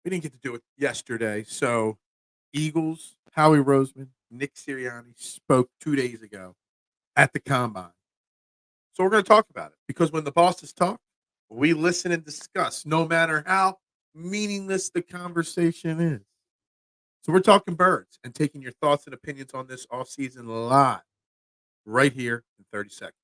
We didn't get to do it yesterday. So, Eagles, Howie Roseman, Nick Sirianni spoke 2 days ago at the Combine. So, we're going to talk about it because when the bosses talk, we listen and discuss, no matter how meaningless the conversation is. So, we're talking birds and taking your thoughts and opinions on this offseason live right here in 30 seconds.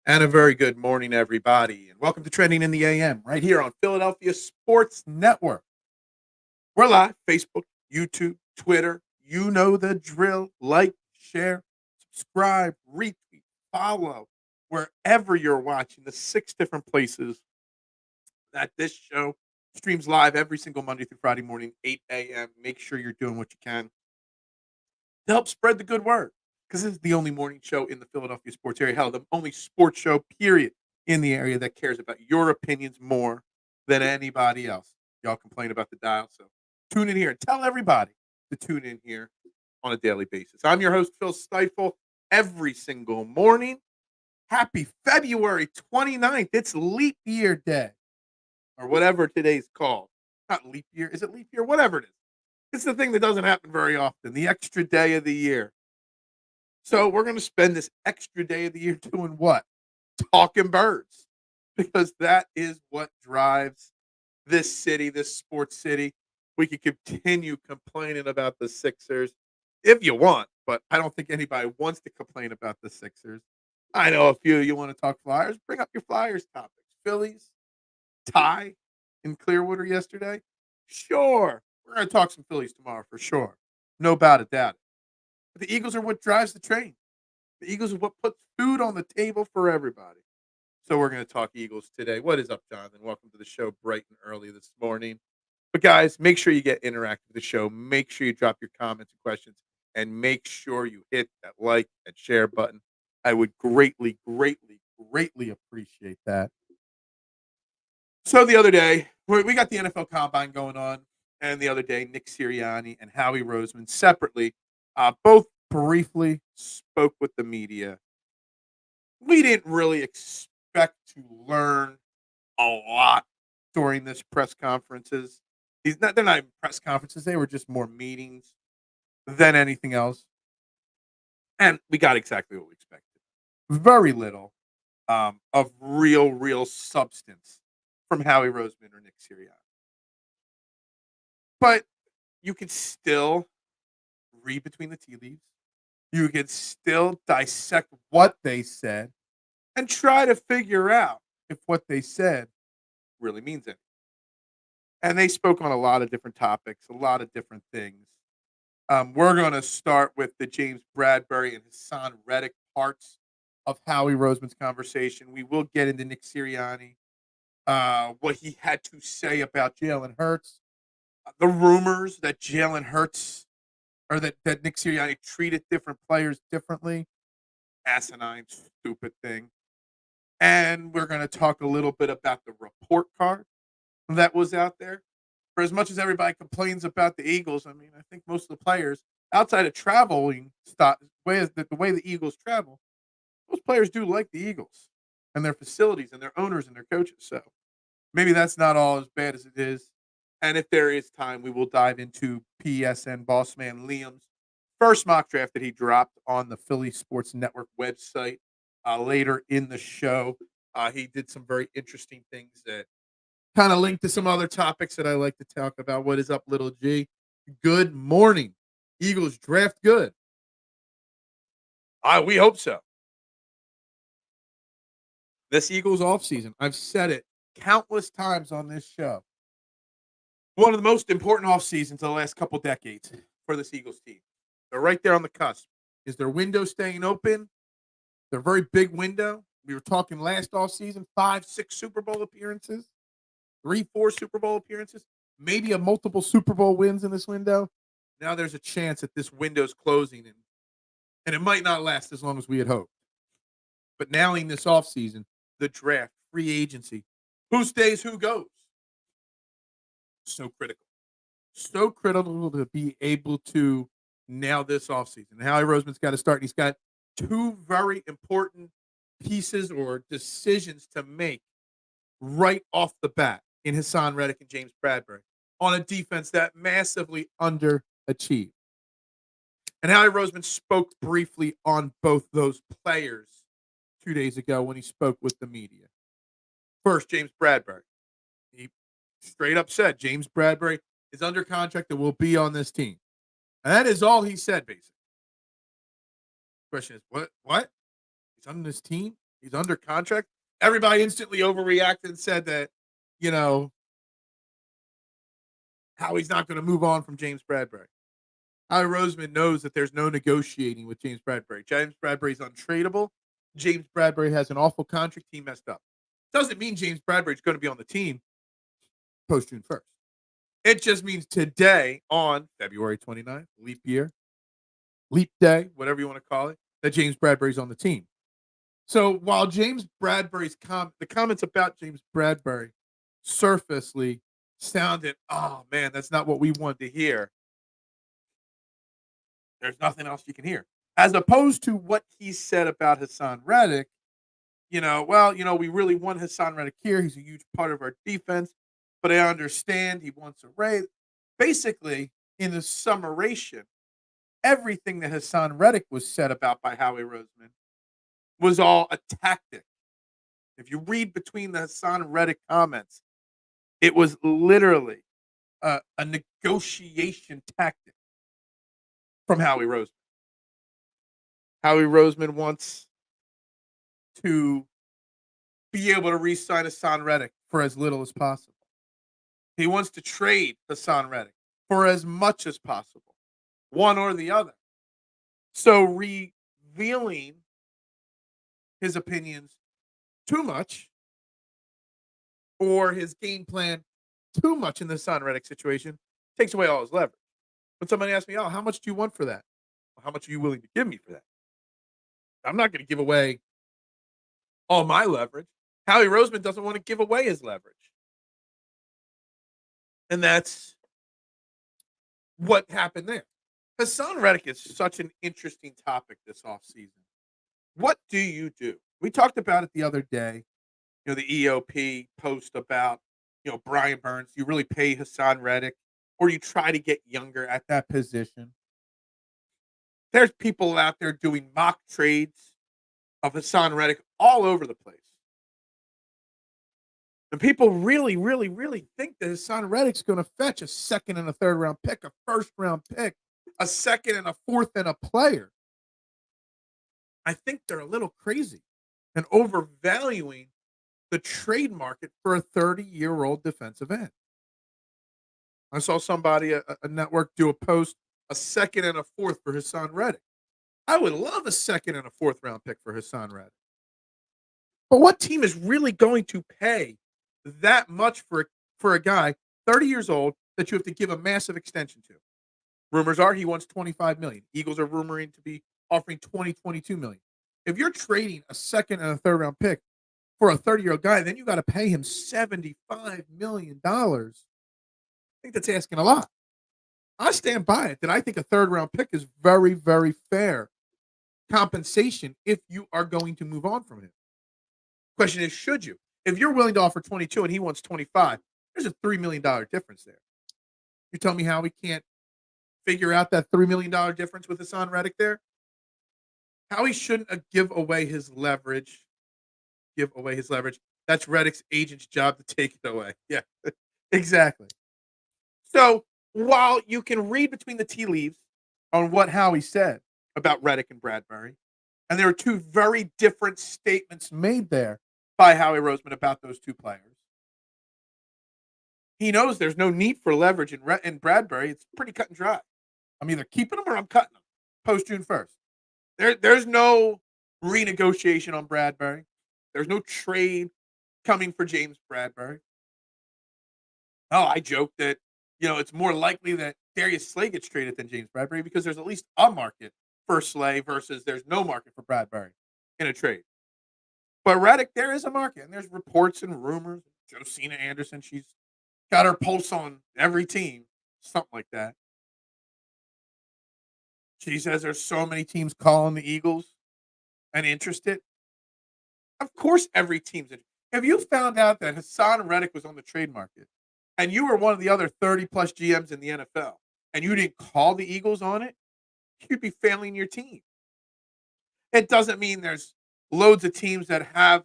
And a very good morning, everybody. And welcome to Trending in the AM right here on Philadelphia Sports Network. We're live, Facebook, YouTube, Twitter. You know the drill. Like, share, subscribe, retweet, follow, wherever you're watching the 6 different places that this show streams live every single Monday through Friday morning, 8 a.m. Make sure you're doing what you can to help spread the good word. Because this is the only morning show in the Philadelphia sports area. Hell, the only sports show, period, in the area that cares about your opinions more than anybody else. Y'all complain about the dial, so tune in here and tell everybody to tune in here on a daily basis. I'm your host, Phil Stiefel, every single morning. Happy February 29th. It's leap year day, or whatever today's called. Not leap year. Is it leap year? Whatever it is. It's the thing that doesn't happen very often, the extra day of the year. So we're going to spend this extra day of the year doing what? Talking birds. Because that is what drives this city, this sports city. We could continue complaining about the Sixers if you want, but I don't think anybody wants to complain about the Sixers. I know a few of you want to talk Flyers. Bring up your Flyers topics. Phillies, tie in Clearwater yesterday. Sure. We're going to talk some Phillies tomorrow for sure. No doubt about it. But the Eagles are what drives the train. The Eagles are what puts food on the table for everybody. So we're going to talk Eagles today. What is up, Jonathan? Welcome to the show bright and early this morning. But guys, make sure you get interactive with the show. Make sure you drop your comments and questions. And make sure you hit that like and share button. I would greatly, greatly, greatly appreciate that. So the other day, we got the NFL Combine going on. And the other day, Nick Sirianni and Howie Roseman separately both briefly spoke with the media. We didn't really expect to learn a lot during this press conferences. They're not even press conferences. They were just more meetings than anything else. And we got exactly what we expected. Very little of real substance from Howie Roseman or Nick Sirianni. But you can still read between the tea leaves. You can still dissect what they said and try to figure out if what they said really means anything. And they spoke on a lot of different topics, a lot of different things. We're going to start with the James Bradbury and Hassan Reddick parts of Howie Roseman's conversation. We will get into Nick Sirianni, what he had to say about Jalen Hurts, the rumors that Jalen Hurts or that Nick Sirianni treated different players differently. Asinine, stupid thing. And we're going to talk a little bit about the report card that was out there. For as much as everybody complains about the Eagles, I mean, I think most of the players, outside of traveling, the way the Eagles travel, most players do like the Eagles and their facilities and their owners and their coaches. So maybe that's not all as bad as it is. And if there is time, we will dive into PSN Bossman Liam's first mock draft that he dropped on the Phillies Sports Network website later in the show. He did some very interesting things that kind of link to some other topics that I like to talk about. What is up, little G? Good morning. Eagles draft good. We hope so. This Eagles offseason, I've said it countless times on this show. One of the most important off seasons of the last couple decades for this Eagles team. They're right there on the cusp. Is their window staying open? They're a very big window. We were talking last offseason, 5, 6 Super Bowl appearances, 3, 4 Super Bowl appearances, maybe a multiple Super Bowl wins in this window. Now there's a chance that this window's closing, and it might not last as long as we had hoped. But now in this offseason, the draft, free agency, who stays, who goes? So critical. So critical to be able to nail this offseason. And Howie Roseman's got to start. He's got 2 very important pieces or decisions to make right off the bat in Hassan Reddick and James Bradbury on a defense that massively underachieved. And Howie Roseman spoke briefly on both those players 2 days ago when he spoke with the media. First, James Bradbury. He straight up said James Bradbury is under contract and will be on this team. And that is all he said, basically. Question is, what? He's on this team? He's under contract? Everybody instantly overreacted and said that, Howie's not going to move on from James Bradbury. Howie Roseman knows that there's no negotiating with James Bradbury. James Bradbury's untradeable. James Bradbury has an awful contract. He messed up. Doesn't mean James Bradbury's going to be on the team post June 1st. It just means today, on February 29th, leap year, leap day, whatever you want to call it, that James Bradbury's on the team. So while James Bradbury's the comments about James Bradbury surfacely sounded, oh man, that's not what we wanted to hear. There's nothing else you can hear. As opposed to what he said about Hassan Reddick, we really want Hassan Reddick here. He's a huge part of our defense, but I understand he wants a raise. Basically, in the summation, everything that Hassan Reddick was said about by Howie Roseman was all a tactic. If you read between the Hassan Reddick comments, it was literally a negotiation tactic from Howie Roseman. Howie Roseman wants to be able to re-sign Hassan Reddick for as little as possible. He wants to trade Hassan Reddick for as much as possible, one or the other. So revealing his opinions too much or his game plan too much in the Hassan Reddick situation takes away all his leverage. When somebody asks me, how much do you want for that? Well, how much are you willing to give me for that? I'm not going to give away all my leverage. Howie Roseman doesn't want to give away his leverage. And that's what happened there. Hassan Reddick is such an interesting topic this offseason. What do you do? We talked about it the other day, the EOP post about, Brian Burns. You really pay Hassan Reddick, or you try to get younger at that position. There's people out there doing mock trades of Hassan Reddick all over the place. And people really, really, really think that Hassan Reddick's going to fetch a second and a third round pick, a first round pick, a second and a fourth and a player. I think they're a little crazy and overvaluing the trade market for a 30-year-old defensive end. I saw somebody, a network, do a post, a second and a fourth for Hassan Reddick. I would love a second and a fourth round pick for Hassan Reddick. But what team is really going to pay that much for a guy 30 years old that you have to give a massive extension to? Rumors are he wants $25 million. Eagles are rumoring to be offering $22 million. If you're trading a second and a third round pick for a 30-year-old guy, then you got to pay him $75 million. I think that's asking a lot. I stand by it that I think a third round pick is very, very fair compensation if you are going to move on from him. Question is, should you? If you're willing to offer 22 and he wants 25, there's a $3 million difference there. You tell me how we can't figure out that $3 million difference with Hassan Reddick there? How he shouldn't give away his leverage. That's Reddick's agent's job to take it away. Yeah, exactly. So while you can read between the tea leaves on what Howie said about Reddick and Bradbury, and there are two very different statements made there by Howie Roseman about those two players. He knows there's no need for leverage in Bradbury. It's pretty cut and dry. I'm either keeping him or I'm cutting him post June 1st. There's no renegotiation on Bradbury. There's no trade coming for James Bradbury. Oh, I joke that, it's more likely that Darius Slay gets traded than James Bradbury because there's at least a market for Slay versus there's no market for Bradbury in a trade. But Reddick, there is a market, and there's reports and rumors. Josina Anderson, she's got her pulse on every team, something like that. She says there's so many teams calling the Eagles and interested. Of course, every team's interested. If you found out that Hassan Reddick was on the trade market and you were one of the other 30-plus GMs in the NFL and you didn't call the Eagles on it, you'd be failing your team. It doesn't mean there's loads of teams that have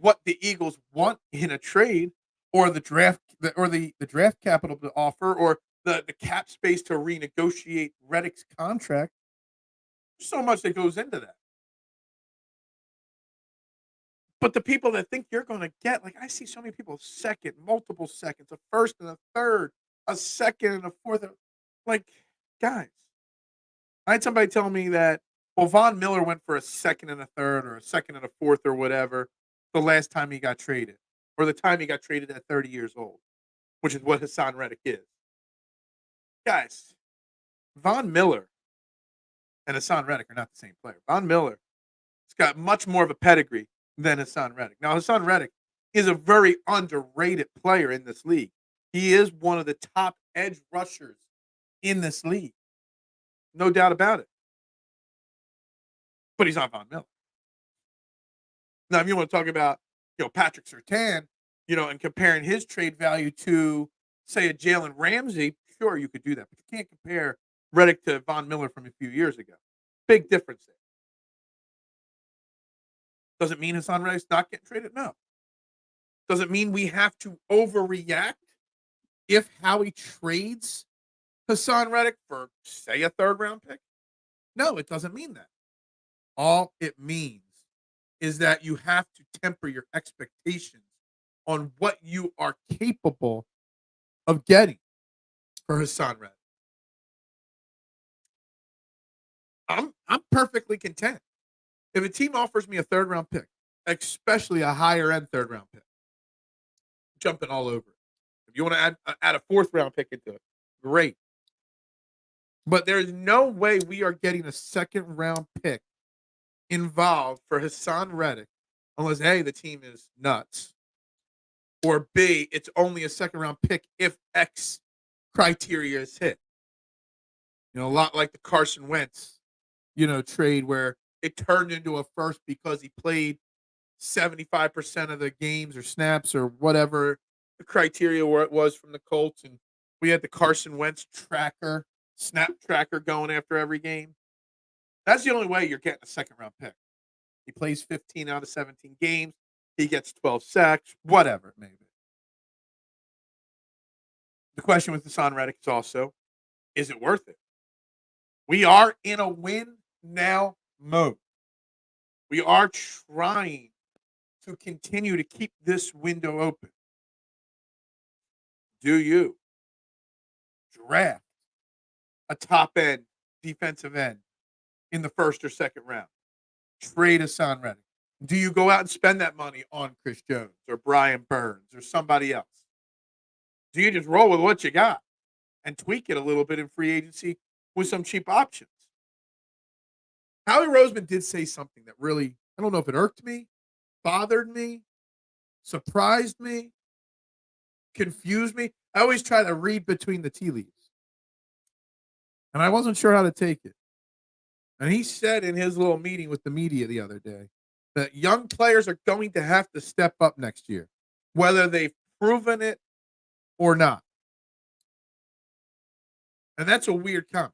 what the Eagles want in a trade or the draft capital to offer or the cap space to renegotiate Reddick's contract. There's so much that goes into that. But the people that think you're going to get, like I see so many people second, multiple seconds, a first and a third, a second and a fourth. Like, guys, I had somebody tell me that, well, Von Miller went for a second and a third or a second and a fourth or whatever the last time he got traded or the time he got traded at 30 years old, which is what Hassan Reddick is. Guys, Von Miller and Hassan Reddick are not the same player. Von Miller has got much more of a pedigree than Hassan Reddick. Now, Hassan Reddick is a very underrated player in this league. He is one of the top edge rushers in this league. No doubt about it. But he's not Von Miller. Now, if you want to talk about, Patrick Surtain, and comparing his trade value to, say, a Jalen Ramsey, sure, you could do that. But you can't compare Reddick to Von Miller from a few years ago. Big difference there. Doesn't mean Hassan Reddick's not getting traded? No. Doesn't mean we have to overreact if Howie trades Hassan Reddick for, say, a third-round pick? No, it doesn't mean that. All it means is that you have to temper your expectations on what you are capable of getting for Hassan Reddick. I'm perfectly content. If a team offers me a third-round pick, especially a higher-end third-round pick, I'm jumping all over it. If you want to add a fourth-round pick into it, great. But there's no way we are getting a second-round pick involved for Hassan Reddick unless, A, the team is nuts, or B, it's only a second-round pick if X criteria is hit. A lot like the Carson Wentz, trade where it turned into a first because he played 75% of the games or snaps or whatever the criteria where it was from the Colts. And we had the Carson Wentz snap tracker going after every game. That's the only way you're getting a second-round pick. He plays 15 out of 17 games. He gets 12 sacks, whatever it may be. The question with Hassan Reddick is also, is it worth it? We are in a win-now mode. We are trying to continue to keep this window open. Do you draft a top-end defensive end in the first or second round? Trade Hassan Reddick. Do you go out and spend that money on Chris Jones or Brian Burns or somebody else? Do you just roll with what you got and tweak it a little bit in free agency with some cheap options? Howie Roseman did say something that really, I don't know if it irked me, bothered me, surprised me, confused me. I always try to read between the tea leaves. And I wasn't sure how to take it. And he said in his little meeting with the media the other day that young players are going to have to step up next year, whether they've proven it or not. And that's a weird comment.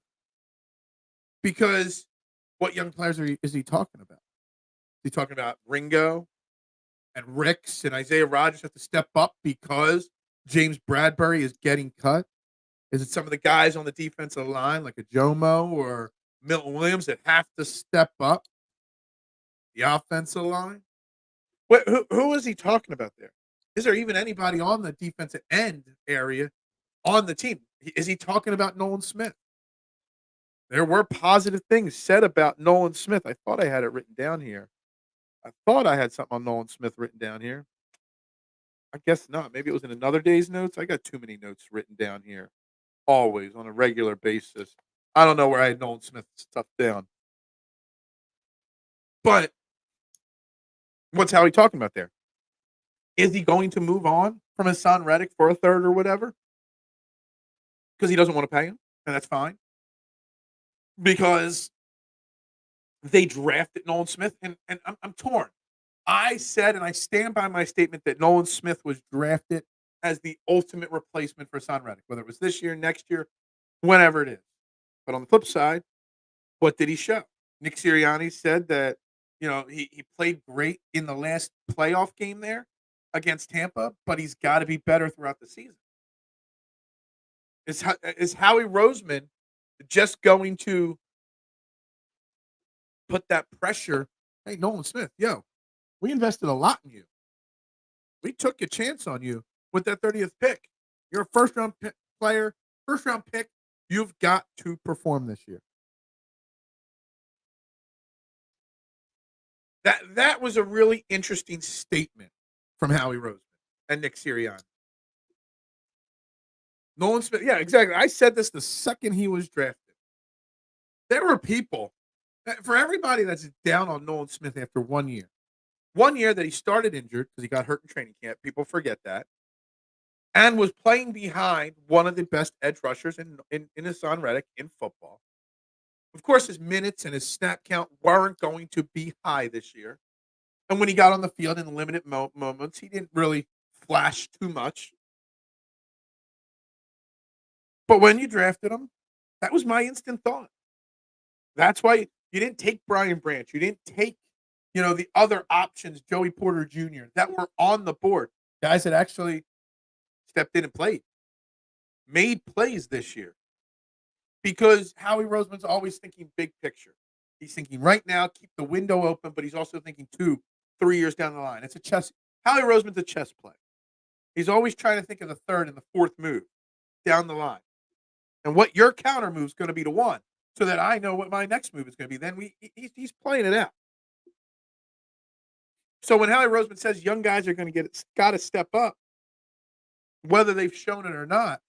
Because what young players is he talking about? Is he talking about Ringo and Ricks and Isaiah Rodgers have to step up because James Bradbury is getting cut? Is it some of the guys on the defensive line like a Jomo or Milton Williams that have to step up? The offensive line? Who is he talking about there? Is there even anybody on the defensive end area on the team? Is he talking about Nolan Smith? There were positive things said about Nolan Smith. I thought I had it written down here. I thought I had something on Nolan Smith written down here. I guess not. Maybe it was in another day's notes. I got too many notes written down here. Always on a regular basis. I don't know where I had Nolan Smith stuff down. But what's Howie talking about there? Is he going to move on from Hassan Reddick for a third or whatever? Because he doesn't want to pay him, and that's fine. Because they drafted Nolan Smith, and I'm torn. I said, and I stand by my statement, that Nolan Smith was drafted as the ultimate replacement for Hassan Reddick, whether it was this year, next year, whenever it is. But on the flip side, what did he show? Nick Sirianni said that, he played great in the last playoff game there against Tampa, but he's got to be better throughout the season. Is Howie Roseman just going to put that pressure? Hey, Nolan Smith, we invested a lot in you. We took a chance on you with that 30th pick. You're a first-round player, first-round pick. You've got to perform this year. That was a really interesting statement from Howie Roseman and Nick Sirianni. Nolan Smith, yeah, exactly. I said this the second he was drafted. There were people, for everybody that's down on Nolan Smith after 1 year. 1 year that he started injured because he got hurt in training camp. People forget that. And was playing behind one of the best edge rushers in Hassan Reddick in football. Of course, his minutes and his snap count weren't going to be high this year. And when he got on the field in limited moments, he didn't really flash too much. But when you drafted him, that was my instant thought. That's why you didn't take Brian Branch. You didn't take, the other options, Joey Porter Jr., that were on the board. Guys that actually stepped in and played. Made plays this year. Because Howie Roseman's always thinking big picture. He's thinking right now, keep the window open, but he's also thinking 2-3 years down the line. It's a chess. Howie Roseman's a chess play. He's always trying to think of the third and the fourth move down the line. And what your counter move is going to be to one, so that I know what my next move is going to be. Then he's playing it out. So when Howie Roseman says young guys are going to got to step up, whether they've shown it or not,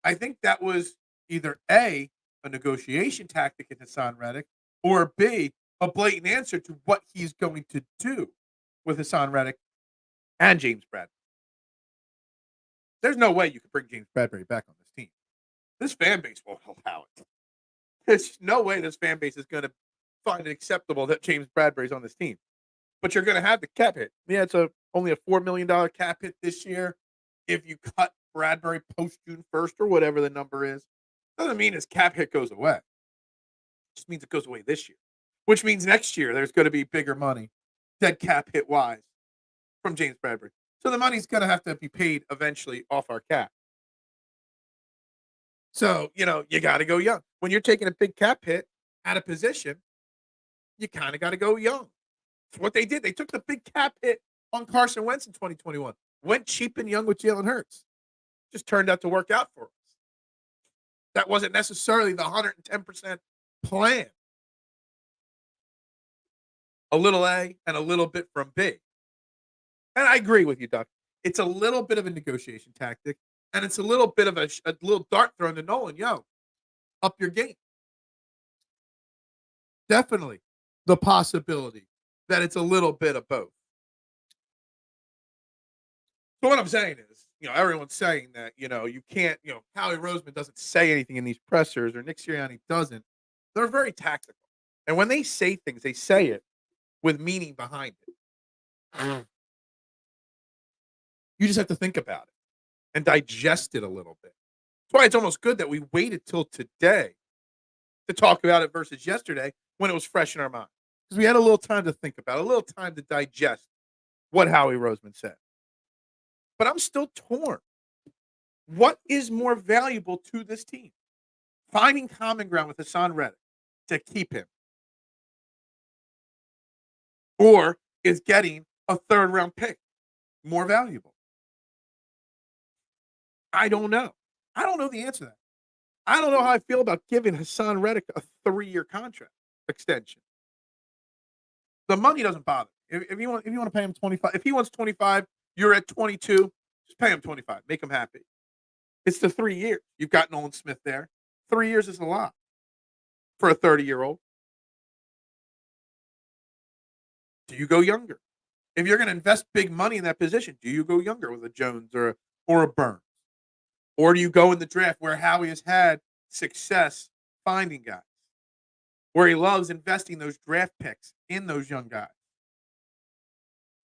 I think that was either A, a negotiation tactic in Hassan Reddick, or B, a blatant answer to what he's going to do with Hassan Reddick and James Bradbury. There's no way you could bring James Bradbury back on this team. This fan base won't allow it. There's no way this fan base is going to find it acceptable that James Bradbury's on this team. But you're going to have the cap hit. Yeah, it's only a $4 million cap hit this year. If you cut Bradbury post June 1st or whatever the number is, doesn't mean his cap hit goes away. It just means it goes away this year, which means next year there's going to be bigger money, dead cap hit wise, from James Bradbury. So the money's going to have to be paid eventually off our cap. So, you got to go young. When you're taking a big cap hit at a position, you kind of got to go young. It's what they did. They took the big cap hit on Carson Wentz in 2021. Went cheap and young with Jalen Hurts. Just turned out to work out for us. That wasn't necessarily the 110% plan. A little A and a little bit from B. And I agree with you, Doc. It's a little bit of a negotiation tactic, and it's a little bit of a little dart thrown to Nolan. Up your game. Definitely the possibility that it's a little bit of both. So what I'm saying is, everyone's saying that, you can't, Howie Roseman doesn't say anything in these pressers, or Nick Sirianni doesn't. They're very tactical. And when they say things, they say it with meaning behind it. You just have to think about it and digest it a little bit. That's why it's almost good that we waited till today to talk about it versus yesterday when it was fresh in our mind. Because we had a little time to think about it, a little time to digest what Howie Roseman said. But I'm still torn. What is more valuable to this team? Finding common ground with Hassan Reddick to keep him, or is getting a third-round pick more valuable? I don't know. I don't know the answer to that. I don't know how I feel about giving Hassan Reddick a 3-year contract extension. The money doesn't bother me. If you want to pay him 25, if he wants 25, you're at 22, just pay him 25. Make him happy. It's the 3 years. You've got Nolan Smith there. 3 years is a lot for a 30-year-old. Do you go younger? If you're going to invest big money in that position, do you go younger with a Jones or a Burns? Or do you go in the draft where Howie has had success finding guys, where he loves investing those draft picks in those young guys?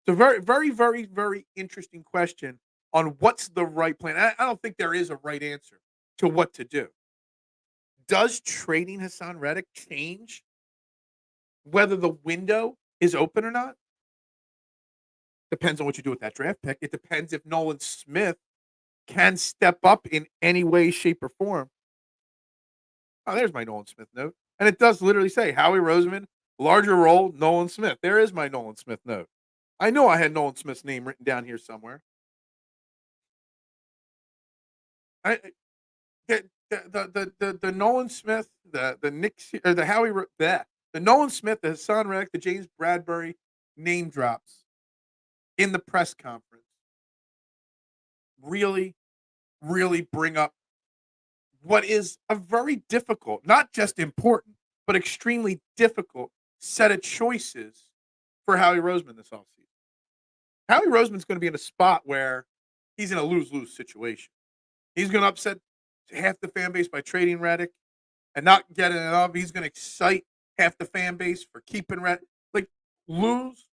It's a very, very, very, very interesting question on what's the right plan. I don't think there is a right answer to what to do. Does trading Hassan Reddick change whether the window is open or not? Depends on what you do with that draft pick. It depends if Nolan Smith can step up in any way, shape, or form. Oh, there's my Nolan Smith note. And it does literally say Howie Roseman, larger role, Nolan Smith. There is my Nolan Smith note. I know I had Nolan Smith's name written down here somewhere. I the Nolan Smith, the Nick or the Howie the Nolan Smith, the Hassan Reddick, the James Bradbury name drops in the press conference really, really bring up what is a very difficult, not just important, but extremely difficult set of choices for Howie Roseman this offseason. Howie Roseman's going to be in a spot where he's in a lose-lose situation. He's going to upset half the fan base by trading Reddick and not getting it up. He's going to excite half the fan base for keeping Reddick. Like, lose.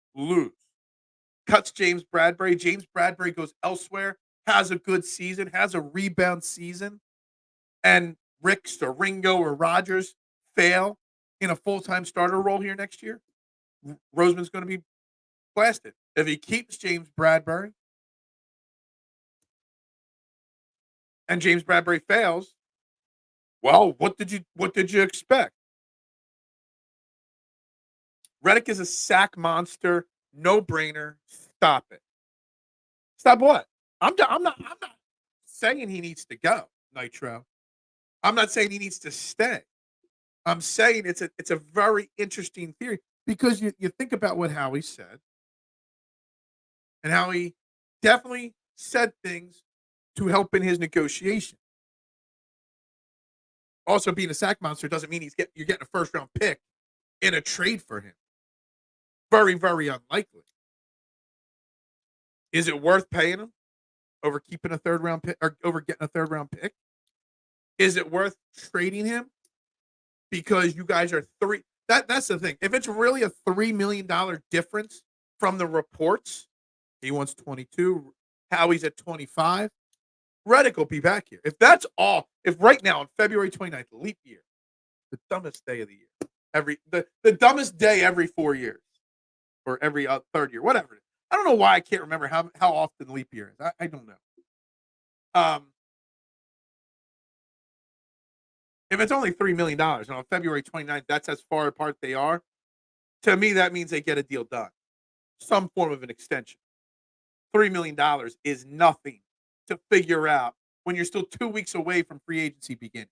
Cuts James Bradbury. James Bradbury goes elsewhere, has a good season, has a rebound season, and Ricks or Ringo or Rogers fail in a full-time starter role here next year. Roseman's going to be blasted. If he keeps James Bradbury and James Bradbury fails, well, what did you expect? Reddick is a sack monster, no brainer. Stop it. Stop what? I'm not saying he needs to go, Nitro. I'm not saying he needs to stay. I'm saying it's a very interesting theory because you think about what Howie said and how he definitely said things to help in his negotiation. Also, being a sack monster doesn't mean you're getting a first round pick in a trade for him. Very, very unlikely. Is it worth paying him over keeping a third round pick or over getting a third round pick? Is it worth trading him because you guys are three? That's the thing. If it's really a $3 million difference from the reports, he wants 22. Howie's at 25. Reddick will be back here. If that's all, if right now on February 29th, leap year, the dumbest day of the year, the dumbest day every 4 years or every third year, whatever. I don't know why I can't remember how often leap year is. I don't know. If it's only $3 million and on February 29th, that's as far apart they are, to me, that means they get a deal done. Some form of an extension. $3 million is nothing to figure out when you're still 2 weeks away from free agency beginning.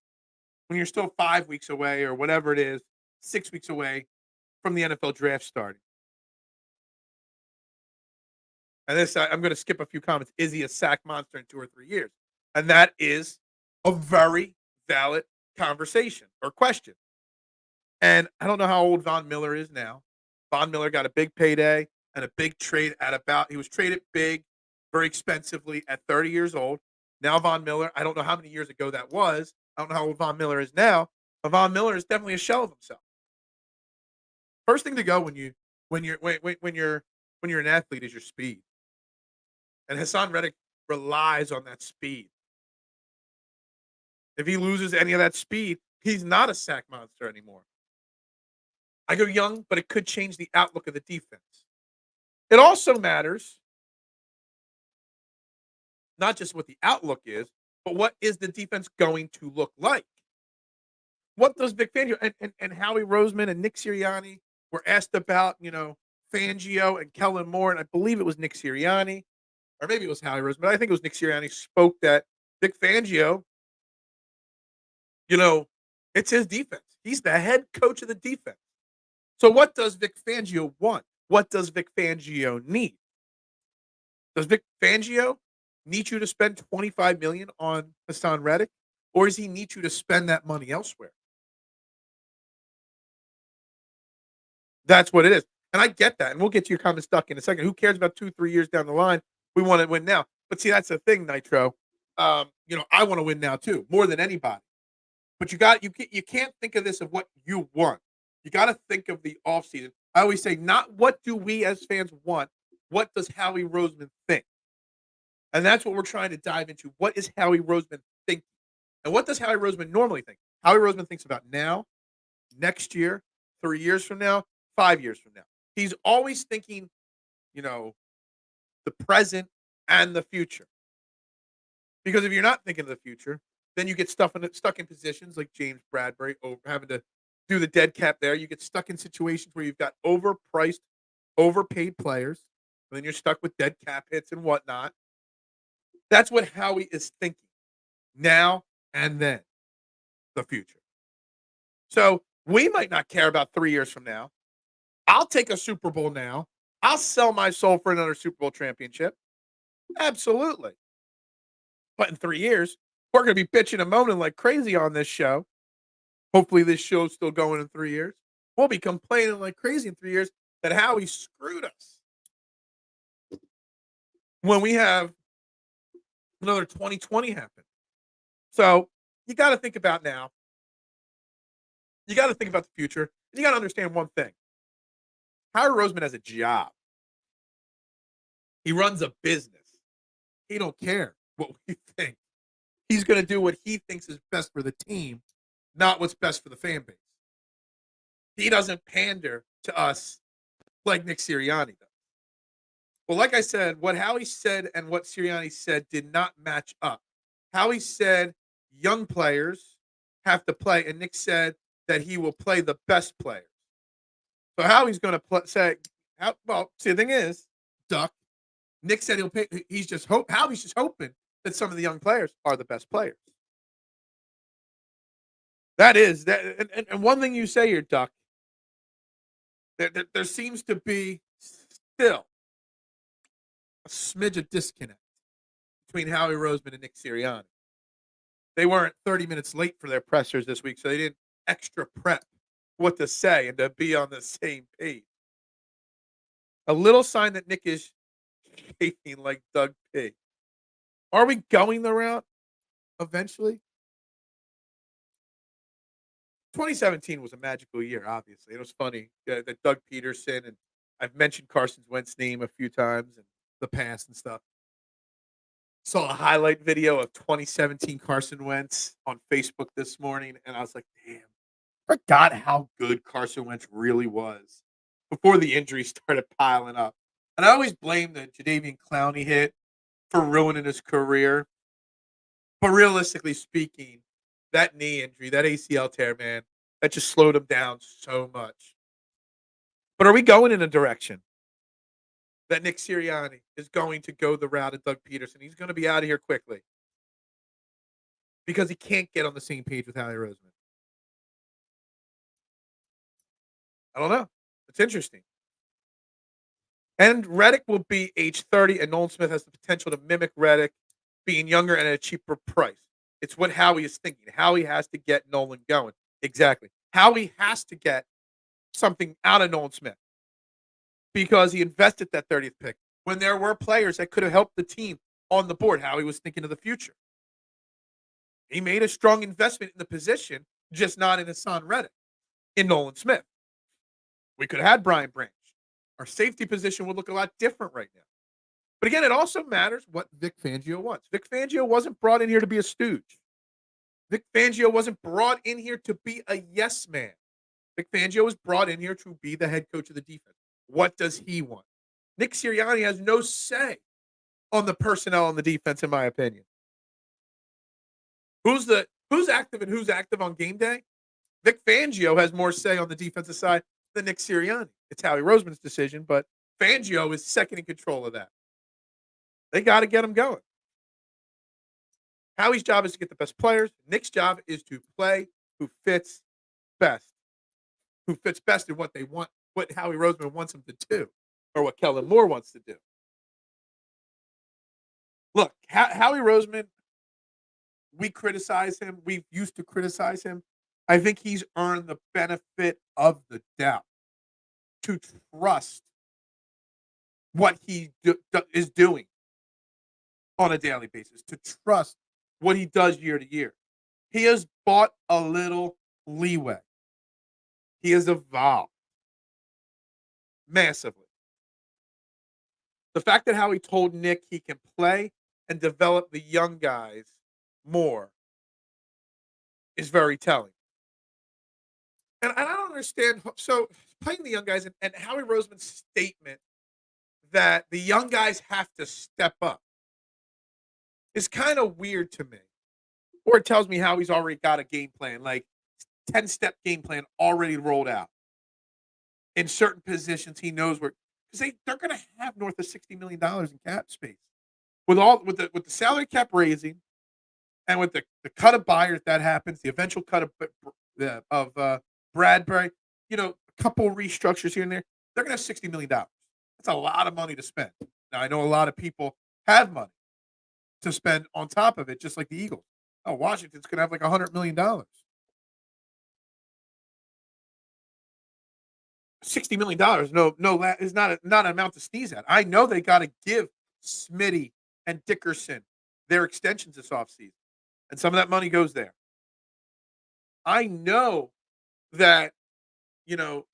When you're still 5 weeks away or whatever it is, 6 weeks away from the NFL draft starting. And this, I'm going to skip a few comments. Is he a sack monster in 2 or 3 years? And that is a very valid conversation or question. And I don't know how old Von Miller is now. Von Miller got a big payday and a big trade he was traded big, very expensively at 30 years old. Now Von Miller, I don't know how many years ago that was. I don't know how old Von Miller is now, but Von Miller is definitely a shell of himself. First thing to go when you're an athlete is your speed. And Hassan Reddick relies on that speed. If he loses any of that speed, he's not a sack monster anymore. I go young, but it could change the outlook of the defense. It also matters not just what the outlook is, but what is the defense going to look like? What does Vic Fangio and Howie Roseman and Nick Sirianni were asked about, Fangio and Kellen Moore, and I believe it was Nick Sirianni, or maybe it was Howie Roseman, but I think it was Nick Sirianni spoke that Vic Fangio You know, it's his defense. He's the head coach of the defense. So what does Vic Fangio want? What does Vic Fangio need? Does Vic Fangio need you to spend $25 million on Hassan Reddick, or does he need you to spend that money elsewhere? That's what it is. And I get that. And we'll get to your comment stuck in a second. Who cares about 2, 3 years down the line? We want to win now. But see, that's the thing, Nitro. I want to win now too, more than anybody. But you can't think of this of what you want. You got to think of the offseason. I always say, not what do we as fans want? What does Howie Roseman think? And that's what we're trying to dive into. What is Howie Roseman thinking? And what does Howie Roseman normally think? Howie Roseman thinks about now, next year, 3 years from now, 5 years from now. He's always thinking, the present and the future. Because if you're not thinking of the future, then you get stuck in positions like James Bradbury having to do the dead cap there. You get stuck in situations where you've got overpriced, overpaid players, and then you're stuck with dead cap hits and whatnot. That's what Howie is thinking now and then, the future. So we might not care about 3 years from now. I'll take a Super Bowl now. I'll sell my soul for another Super Bowl championship. Absolutely. But in 3 years, we're going to be bitching and moaning like crazy on this show. Hopefully this show's still going in 3 years. We'll be complaining like crazy in 3 years that Howie screwed us. When we have another 2020 happen. So you got to think about now. You got to think about the future. And you got to understand one thing. Howie Roseman has a job. He runs a business. He don't care what we think. He's going to do what he thinks is best for the team, not what's best for the fan base. He doesn't pander to us like Nick Sirianni does. Well, like I said, what Howie said and what Sirianni said did not match up. Howie said young players have to play, and Nick said that he will play the best players. So Howie's going to say, see, the thing is, Duck, Nick said he'll pay. Howie's just hoping that some of the young players are the best players. That is that, and one thing you say here, Duck, there seems to be still a smidge of disconnect between Howie Roseman and Nick Sirianni. They weren't 30 minutes late for their pressers this week, so they didn't extra prep what to say and to be on the same page. A little sign that Nick is shaking like Doug P. Are we going the route eventually? 2017 was a magical year, obviously. It was funny that Doug Peterson, and I've mentioned Carson Wentz's name a few times in the past and stuff. Saw a highlight video of 2017 Carson Wentz on Facebook this morning, and I was like, damn, forgot how good Carson Wentz really was before the injuries started piling up. And I always blame the Jadeveon Clowney hit for ruining his career. But realistically speaking, that knee injury, that ACL tear, man, that just slowed him down so much. But are we going in a direction that Nick Sirianni is going to go the route of Doug Peterson? He's going to be out of here quickly because he can't get on the same page with Howie Roseman. I don't know. It's interesting. And Reddick will be age 30, and Nolan Smith has the potential to mimic Reddick, being younger and at a cheaper price. It's what Howie is thinking. Howie has to get Nolan going. Exactly. Howie has to get something out of Nolan Smith because he invested that 30th pick when there were players that could have helped the team on the board. Howie was thinking of the future. He made a strong investment in the position, just not in Hassan Reddick, in Nolan Smith. We could have had Brian Branch. Our safety position would look a lot different right now. But again, it also matters what Vic Fangio wants. Vic Fangio wasn't brought in here to be a stooge. Vic Fangio wasn't brought in here to be a yes man. Vic Fangio was brought in here to be the head coach of the defense. What does he want? Nick Sirianni has no say on the personnel on the defense, in my opinion. Who's active and who's active on game day? Vic Fangio has more say on the defensive side than Nick Sirianni. It's Howie Roseman's decision, but Fangio is second in control of that. They got to get him going. Howie's job is to get the best players. Nick's job is to play who fits best, who fits best in what they want, what Howie Roseman wants them to do, or what Kellen Moore wants to do. Look, Howie Roseman, we criticize him. We used to criticize him. I think he's earned the benefit of the doubt to trust what he is doing on a daily basis, to trust what he does year to year. He has bought a little leeway. He has evolved massively. The fact that Howie told Nick he can play and develop the young guys more is very telling. And I don't understand. So playing the young guys and Howie Roseman's statement that the young guys have to step up is kind of weird to me. Or it tells me Howie's already got a game plan, like 10-step game plan already rolled out. In certain positions, he knows where, because they're going to have north of $60 million in cap space. With the salary cap raising and with the cut of Byers that happens, the eventual cut of Bradbury, a couple restructures here and there, they're going to have $60 million. That's a lot of money to spend. Now, I know a lot of people have money to spend on top of it, just like the Eagles. Oh, Washington's going to have like $100 million. $60 million, is not an amount to sneeze at. I know they got to give Smitty and Dickerson their extensions this offseason, and some of that money goes there. I know that,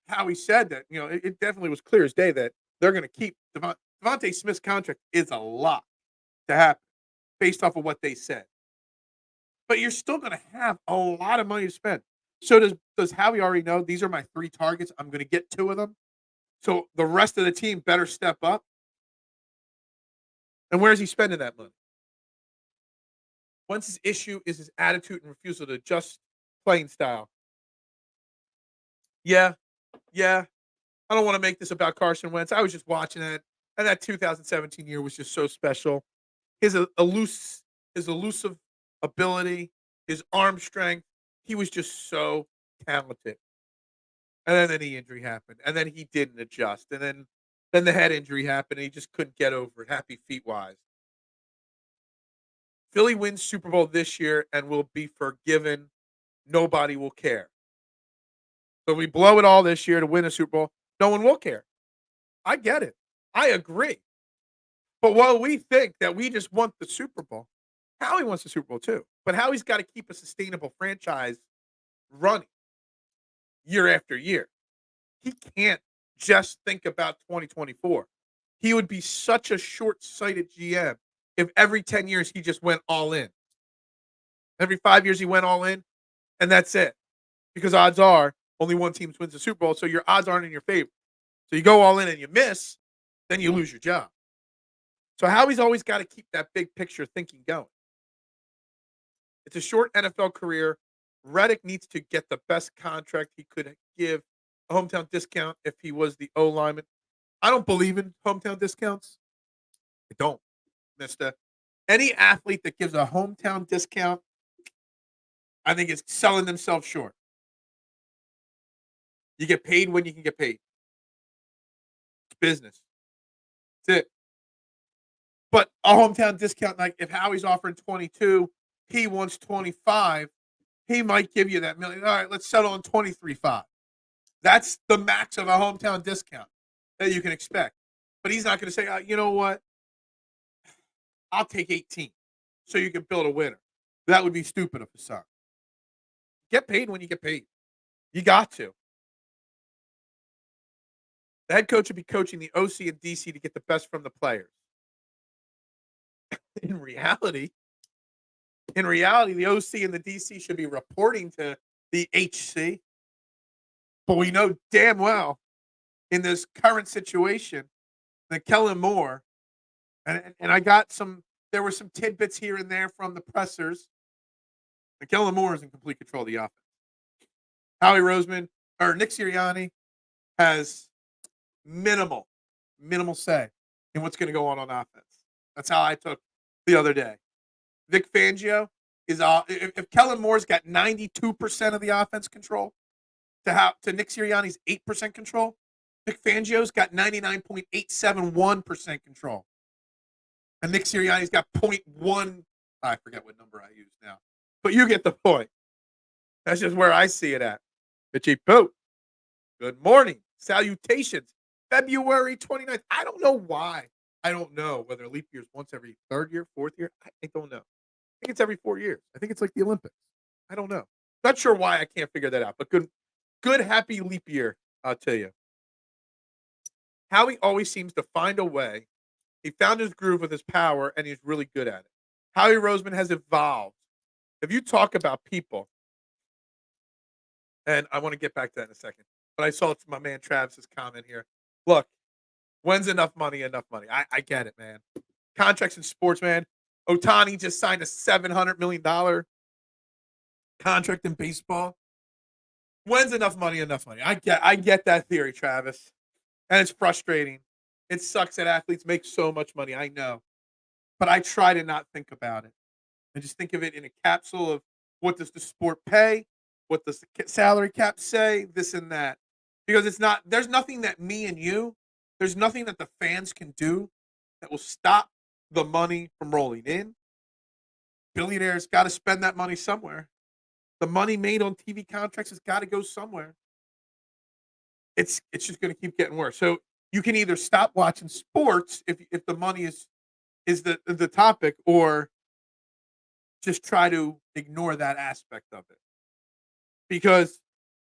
Howie said that, it definitely was clear as day that they're going to keep Devontae Smith's contract is a lot to happen based off of what they said. But you're still going to have a lot of money to spend. So does Howie already know these are my 3 targets? I'm going to get 2 of them. So the rest of the team better step up. And where is he spending that money? Once his issue is his attitude and refusal to adjust playing style. Yeah. I don't want to make this about Carson Wentz. I was just watching it, and that 2017 year was just so special. His elusive ability, his arm strength, he was just so talented. And then the knee injury happened, and then he didn't adjust, and then the head injury happened, and he just couldn't get over it, happy feet-wise. Philly wins Super Bowl this year and will be forgiven. Nobody will care. So we blow it all this year to win a Super Bowl. No one will care. I get it. I agree. But while we think that we just want the Super Bowl, Howie wants the Super Bowl too. But Howie's got to keep a sustainable franchise running year after year. He can't just think about 2024. He would be such a short-sighted GM if every 10 years he just went all in. Every 5 years he went all in, and that's it. Because odds are only one team wins the Super Bowl, so your odds aren't in your favor. So you go all in and you miss, then you lose your job. So Howie's always got to keep that big picture thinking going. It's a short NFL career. Reddick needs to get the best contract he could give, a hometown discount if he was the O lineman. I don't believe in hometown discounts. I don't, mister. Any athlete that gives a hometown discount, I think is selling themselves short. You get paid when you can get paid. It's business. That's it. But a hometown discount, like if Howie's offering 22, he wants 25, he might give you that million. All right, let's settle on 23.5. That's the max of a hometown discount that you can expect. But he's not going to say, you know what? I'll take 18 so you can build a winner. That would be stupid of his son. Get paid when you get paid. You got to. The head coach would be coaching the OC and DC to get the best from the players. In reality, the OC and the DC should be reporting to the HC. But we know damn well in this current situation that Kellen Moore, and I got there were some tidbits here and there from the pressers, and Kellen Moore is in complete control of the offense. Howie Roseman, or Nick Sirianni, has minimal say in what's going to go on offense. That's how I took the other day. Vic Fangio is if Kellen Moore's got 92% of the offense control to Nick Sirianni's 8% control, Vic Fangio's got 99.871% control. And Nick Sirianni's got 0.1. I forget what number I use now. But you get the point. That's just where I see it at. Bitchy Pooh. Good morning. Salutations. February 29th. I don't know why. I don't know whether leap year's once every third year, fourth year. I don't know. I think it's every 4 years. I think it's like the Olympics. I don't know. Not sure why I can't figure that out. But good happy leap year, I'll tell you. Howie always seems to find a way. He found his groove with his power, and he's really good at it. Howie Roseman has evolved. If you talk about people, and I want to get back to that in a second, but I saw my man Travis's comment here. Look, when's enough money? Enough money. I get it, man. Contracts in sports, man. Ohtani just signed a $700 million contract in baseball. When's enough money? Enough money. I get that theory, Travis. And it's frustrating. It sucks that athletes make so much money. I know. But I try to not think about it. I just think of it in a capsule of what does the sport pay? What does the salary cap say? This and that. Because there's nothing that me and you, there's nothing that the fans can do that will stop the money from rolling in. Billionaires got to spend that money somewhere. The money made on TV contracts has got to go somewhere. It's just going to keep getting worse. So you can either stop watching sports if the money is the topic, or just try to ignore that aspect of it. Because,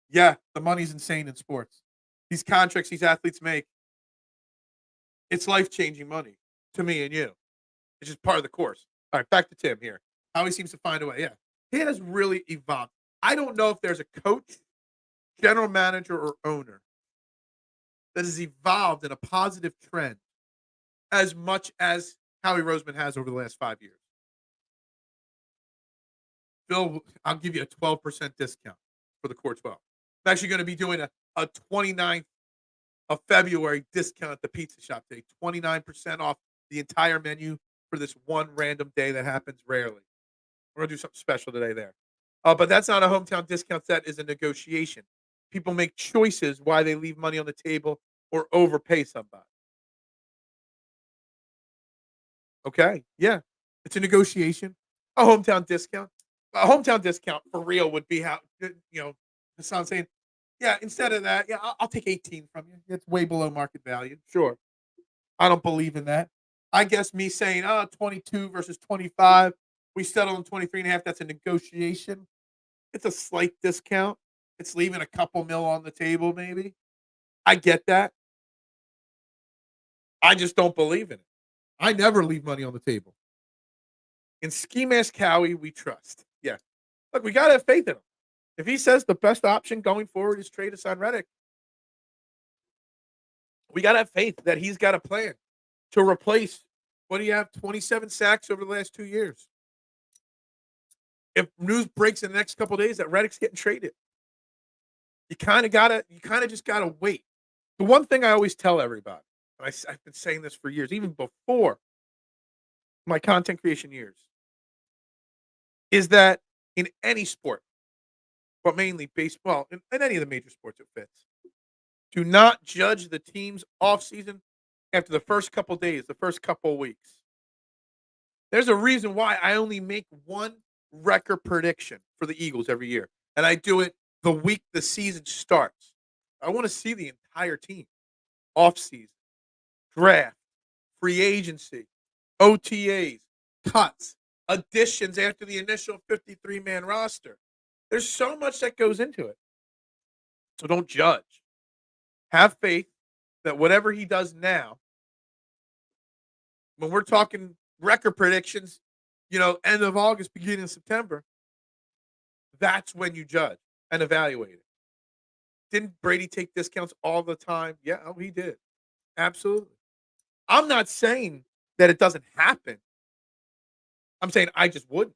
yeah, the money's insane in sports. These contracts these athletes make, it's life-changing money to me and you. It's just part of the course. All right, back to Tim here. How he seems to find a way. Yeah, he has really evolved. I don't know if there's a coach, general manager, or owner that has evolved in a positive trend as much as Howie Roseman has over the last 5 years. Phil, I'll give you a 12% discount for the Core 12. I'm actually going to be doing a 29th of February discount at the pizza shop today. 29% off the entire menu for this one random day that happens rarely. We're going to do something special today there. But that's not a hometown discount. That is a negotiation. People make choices why they leave money on the table or overpay somebody. Okay, yeah. It's a negotiation. A hometown discount. A hometown discount for real would be how, Hassan saying, yeah, instead of that, yeah, I'll take 18 from you. It's way below market value. Sure. I don't believe in that. I guess me saying, 22 versus 25, we settle on 23.5. That's a negotiation. It's a slight discount. It's leaving a couple mil on the table, maybe. I get that. I just don't believe in it. I never leave money on the table. In Ski Mask Howie, we trust. Yeah. Look, we got to have faith in him. If he says the best option going forward is trade Hassan Reddick, we got to have faith that he's got a plan to replace, what do you have, 27 sacks over the last 2 years. If news breaks in the next couple of days that Reddick's getting traded, you kind of just gotta wait. The one thing I always tell everybody, and I've been saying this for years, even before my content creation years, is that in any sport, but mainly baseball, in any of the major sports, it fits. Do not judge the team's offseason after the first couple of days, the first couple of weeks. There's a reason why I only make one record prediction for the Eagles every year, and I do it the week the season starts. I want to see the entire team. Offseason, draft, free agency, OTAs, cuts, additions after the initial 53-man roster. There's so much that goes into it. So don't judge. Have faith that whatever he does now, when we're talking record predictions, end of August, beginning of September, that's when you judge and evaluate it. Didn't Brady take discounts all the time? Yeah, he did. Absolutely. I'm not saying that it doesn't happen. I'm saying I just wouldn't.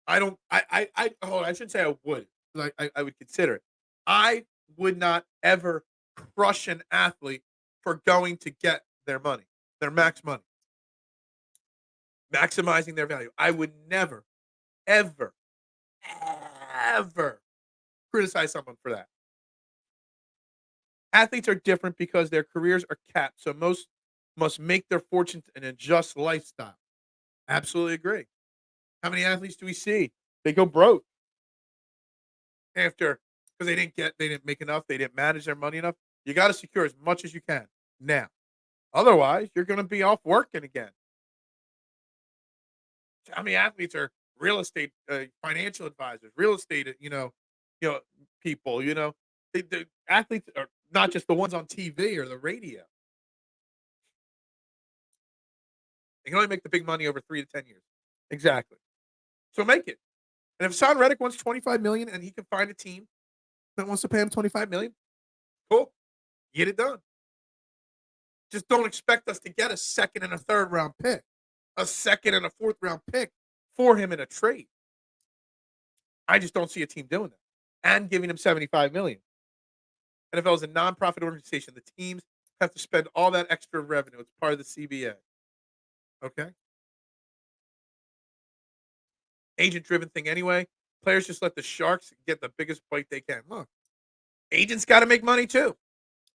I shouldn't say I would. I would consider it. I would not ever crush an athlete for going to get their money, their max money. maximizing their value. I would never, ever, ever criticize someone for that. Athletes are different because their careers are capped, so most must make their fortunes in a just lifestyle. Absolutely agree. How many athletes do we see? They go broke after because they didn't make enough, they didn't manage their money enough. You got to secure as much as you can now. Otherwise, you're going to be off working again. How many athletes are real estate financial advisors, real estate, you know, people, the athletes are not just the ones on TV or the radio. They can only make the big money over 3 to 10 years. Exactly. So make it. And if Hassan Reddick wants 25 million and he can find a team that wants to pay him 25 million, cool. Get it done. Just don't expect us to get a second and a third round pick, a second and a fourth round pick for him in a trade. I just don't see a team doing that and giving him 75 million. NFL is a nonprofit organization. The teams have to spend all that extra revenue. It's part of the CBA. Okay. Agent driven thing anyway. Players just let the Sharks get the biggest bite they can. Look, agents got to make money too.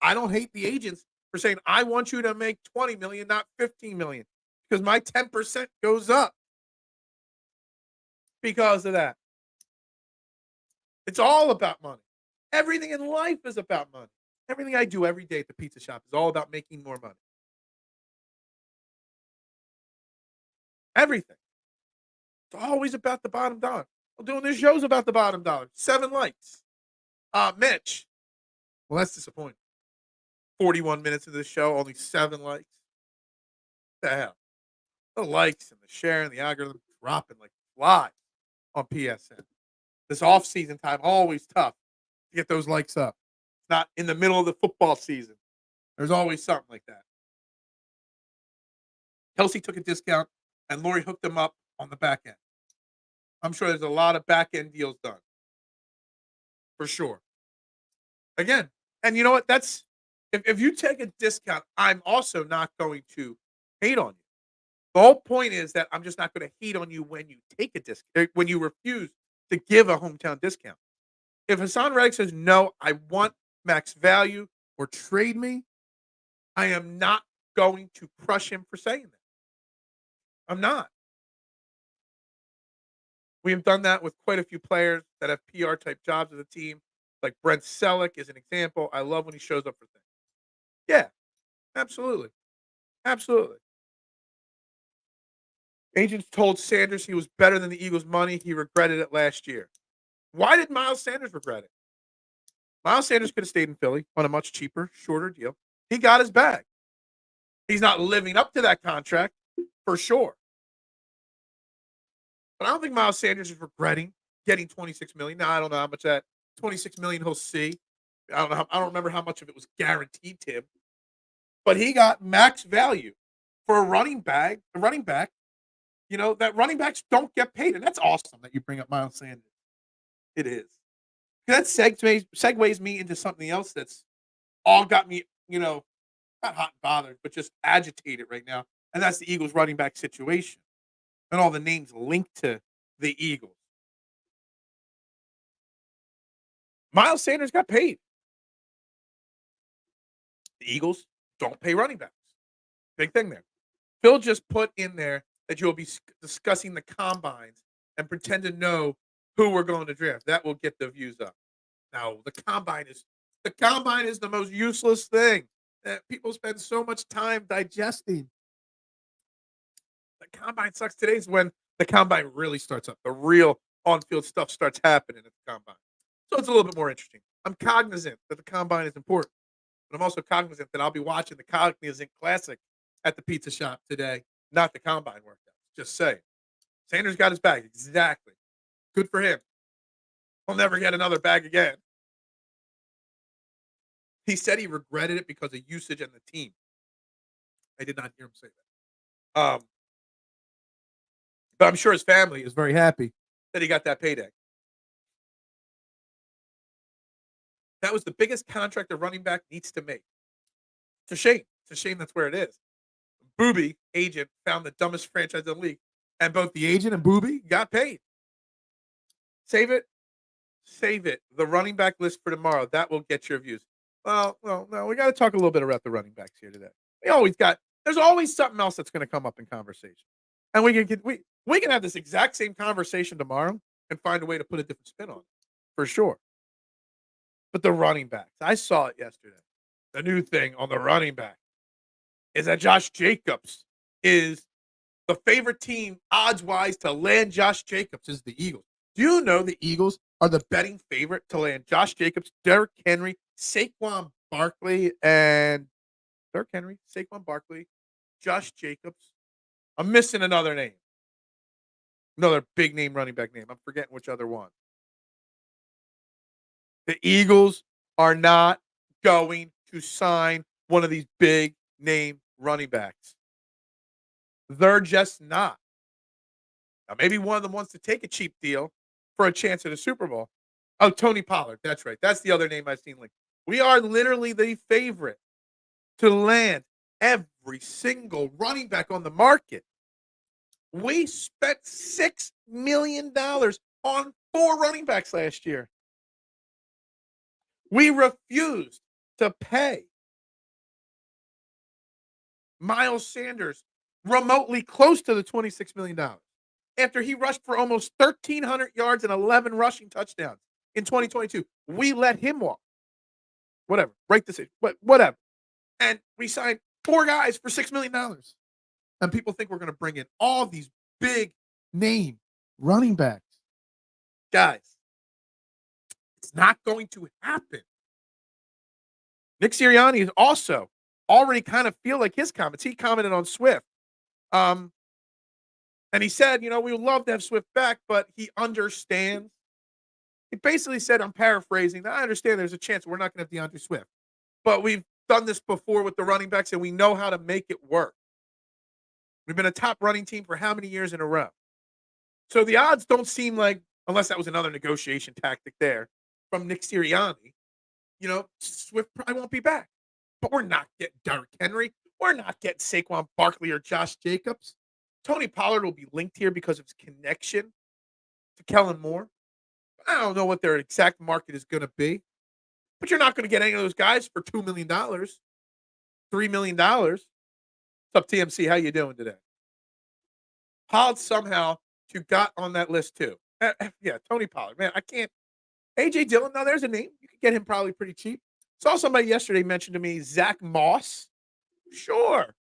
I don't hate the agents for saying, I want you to make 20 million, not 15 million, because my 10% goes up because of that. It's all about money. Everything in life is about money. Everything I do every day at the pizza shop is all about making more money. Everything. It's always about the bottom dollar. I'm doing this show's about the bottom dollar. 7 likes. Mitch. Well, that's disappointing. 41 minutes of this show, only 7 likes. What the hell? The likes and the share and the algorithm dropping like flies on PSN. This off-season time, always tough to get those likes up. It's not in the middle of the football season. There's always something like that. Kelce took a discount, and Lowry hooked him up on the back end. I'm sure there's a lot of back end deals done. For sure. Again, and you know what? That's if you take a discount, I'm also not going to hate on you. The whole point is that I'm just not going to hate on you when you take a discount, when you refuse to give a hometown discount. If Hassan Reddick says, no, I want max value or trade me, I am not going to crush him for saying that. I'm not. We have done that with quite a few players that have PR type jobs with the team, like Brent Selleck is an example. I love when he shows up for things. Yeah, absolutely. Absolutely. Agents told Sanders he was better than the Eagles' money. He regretted it last year. Why did Miles Sanders regret it? Miles Sanders could have stayed in Philly on a much cheaper, shorter deal. He got his bag. He's not living up to that contract for sure. But I don't think Miles Sanders is regretting getting 26 million. Now I don't know how much that 26 million he'll see. I don't remember how much of it was guaranteed to him. But he got max value for a running back. That running backs don't get paid, and that's awesome that you bring up Miles Sanders. It is. That segues me into something else that's all got me, not hot and bothered, but just agitated right now, and that's the Eagles running back situation and all the names linked to the Eagles. Miles Sanders got paid. The Eagles don't pay running backs. Big thing there. Phil just put in there that you'll be discussing the combines and pretend to know who we're going to draft. That will get the views up. Now, the combine is the most useless thing that people spend so much time digesting. The combine sucks. Today's when the combine really starts up. The real on-field stuff starts happening at the combine. So it's a little bit more interesting. I'm cognizant that the combine is important, but I'm also cognizant that I'll be watching the Cognizant Classic at the pizza shop today, not the combine workout. Just say. Sanders got his bag. Exactly. Good for him. He'll never get another bag again. He said he regretted it because of usage and the team. I did not hear him say that. But I'm sure his family is very happy that he got that payday. That was the biggest contract a running back needs to make. It's a shame. It's a shame that's where it is. Booby, agent, found the dumbest franchise in the league. And both the agent and Booby got paid. Save it. Save it. The running back list for tomorrow. That will get your views. Well, no, we got to talk a little bit about the running backs here today. There's always something else that's going to come up in conversation. And we can have this exact same conversation tomorrow and find a way to put a different spin on it, for sure. But the running backs, I saw it yesterday. The new thing on the running back is that Josh Jacobs is the favorite team odds-wise to land Josh Jacobs is the Eagles. Do you know the Eagles are the betting favorite to land Josh Jacobs, Derrick Henry, Saquon Barkley, Josh Jacobs? I'm missing another name. Another big name running back name. I'm forgetting which other one. The Eagles are not going to sign one of these big name running backs. They're just not. Now, maybe one of them wants to take a cheap deal for a chance at a Super Bowl. Oh, Tony Pollard. That's right. That's the other name I've seen. We are literally the favorite to land every single running back on the market. We spent $6 million on 4 running backs last year. We refused to pay Miles Sanders remotely close to the $26 million after he rushed for almost 1,300 yards and 11 rushing touchdowns in 2022. We let him walk. Whatever. Right decision. But whatever. And we signed 4 guys for $6 million. And people think we're going to bring in all these big name running backs. Guys, it's not going to happen. Nick Sirianni is also already kind of feel like his comments. He commented on Swift. And he said, we would love to have Swift back, but he understands. He basically said, I'm paraphrasing, I understand there's a chance we're not going to have DeAndre Swift. But we've done this before with the running backs, and we know how to make it work. We've been a top running team for how many years in a row? So the odds don't seem like, unless that was another negotiation tactic there from Nick Sirianni, Swift probably won't be back. But we're not getting Derrick Henry. We're not getting Saquon Barkley or Josh Jacobs. Tony Pollard will be linked here because of his connection to Kellen Moore. I don't know what their exact market is going to be. But you're not going to get any of those guys for $2 million, $3 million. What's up, TMC? How you doing today? Pollard somehow you got on that list too. Yeah, Tony Pollard. Man, I can't. A.J. Dillon, now there's a name. You could get him probably pretty cheap. Saw somebody yesterday mention to me Zach Moss. Sure.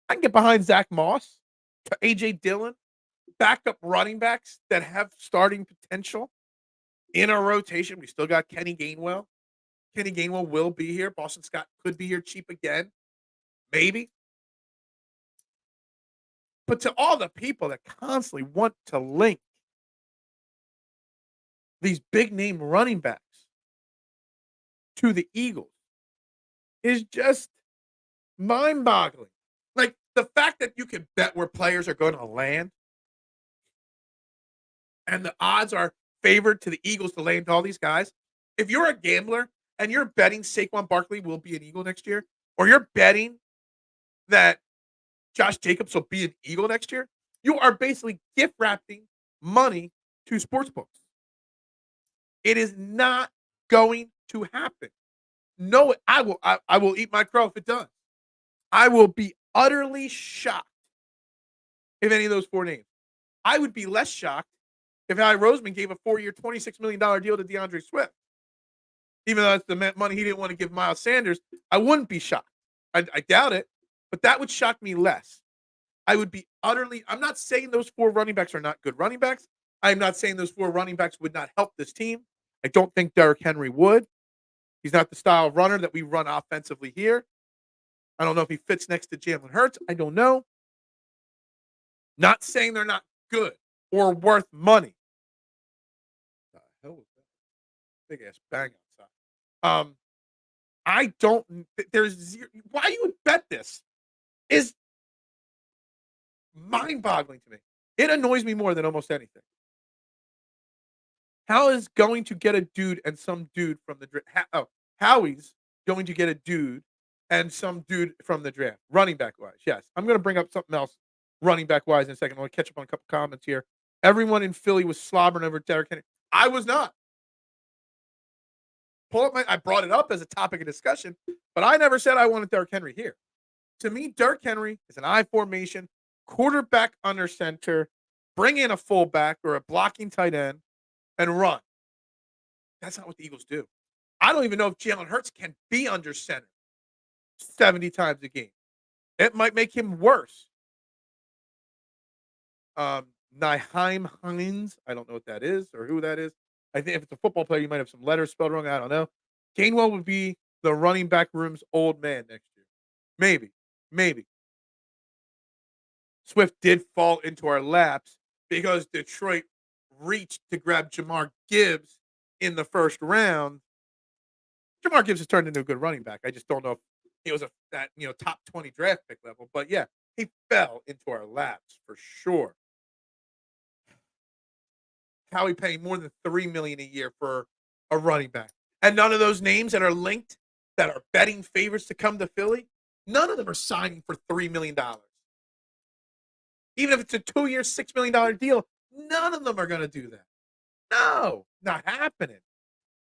I can get behind Zach Moss. A.J. Dillon. Backup running backs that have starting potential in a rotation. We still got Kenny Gainwell. Kenny Gainwell will be here. Boston Scott could be here cheap again. Maybe. But to all the people that constantly want to link these big name running backs to the Eagles is just mind-boggling. Like the fact that you can bet where players are going to land and the odds are favored to the Eagles to land all these guys. If you're a gambler and you're betting Saquon Barkley will be an Eagle next year, or you're betting that Josh Jacobs will be an Eagle next year, you are basically gift wrapping money to sportsbooks. It is not going to happen. No, I will eat my crow if it does. I will be utterly shocked if any of those 4 names. I would be less shocked if Howie Roseman gave a 4-year, $26 million deal to DeAndre Swift. Even though that's the money he didn't want to give Miles Sanders, I wouldn't be shocked. I doubt it, but that would shock me less. I would be I'm not saying those 4 running backs are not good running backs. I'm not saying those 4 running backs would not help this team. I don't think Derrick Henry would. He's not the style of runner that we run offensively here. I don't know if he fits next to Jalen Hurts. I don't know. Not saying they're not good or worth money. What the hell was that? Big ass bang outside. I don't. There's zero. Why you would bet this is mind-boggling to me. It annoys me more than almost anything. How is going to get a dude and some dude from the Howie's going to get a dude and some dude from the draft, running back wise. Yes, I'm going to bring up something else running back wise in a second. I want to catch up on a couple comments here. Everyone in Philly was slobbering over Derrick Henry. I was not. I brought it up as a topic of discussion, but I never said I wanted Derrick Henry here. To me, Derrick Henry is an I formation, quarterback under center, bring in a fullback or a blocking tight end, and run. That's not what the Eagles do. I don't even know if Jalen Hurts can be under center 70 times a game. It might make him worse. Nyheim Hines, I don't know what that is or who that is. I think if it's a football player, you might have some letters spelled wrong. I don't know. Gainwell would be the running back room's old man next year. Maybe. Swift did fall into our laps because Detroit reached to grab Jamar Gibbs in the first round. Jamar Gibbs has turned into a good running back. I just don't know if he was that top 20 draft pick level. But yeah, he fell into our laps for sure. Howie paying more than $3 million a year for a running back, and none of those names that are linked that are betting favorites to come to Philly, none of them are signing for $3 million. Even if it's a 2-year, $6 million deal, none of them are going to do that. No, not happening.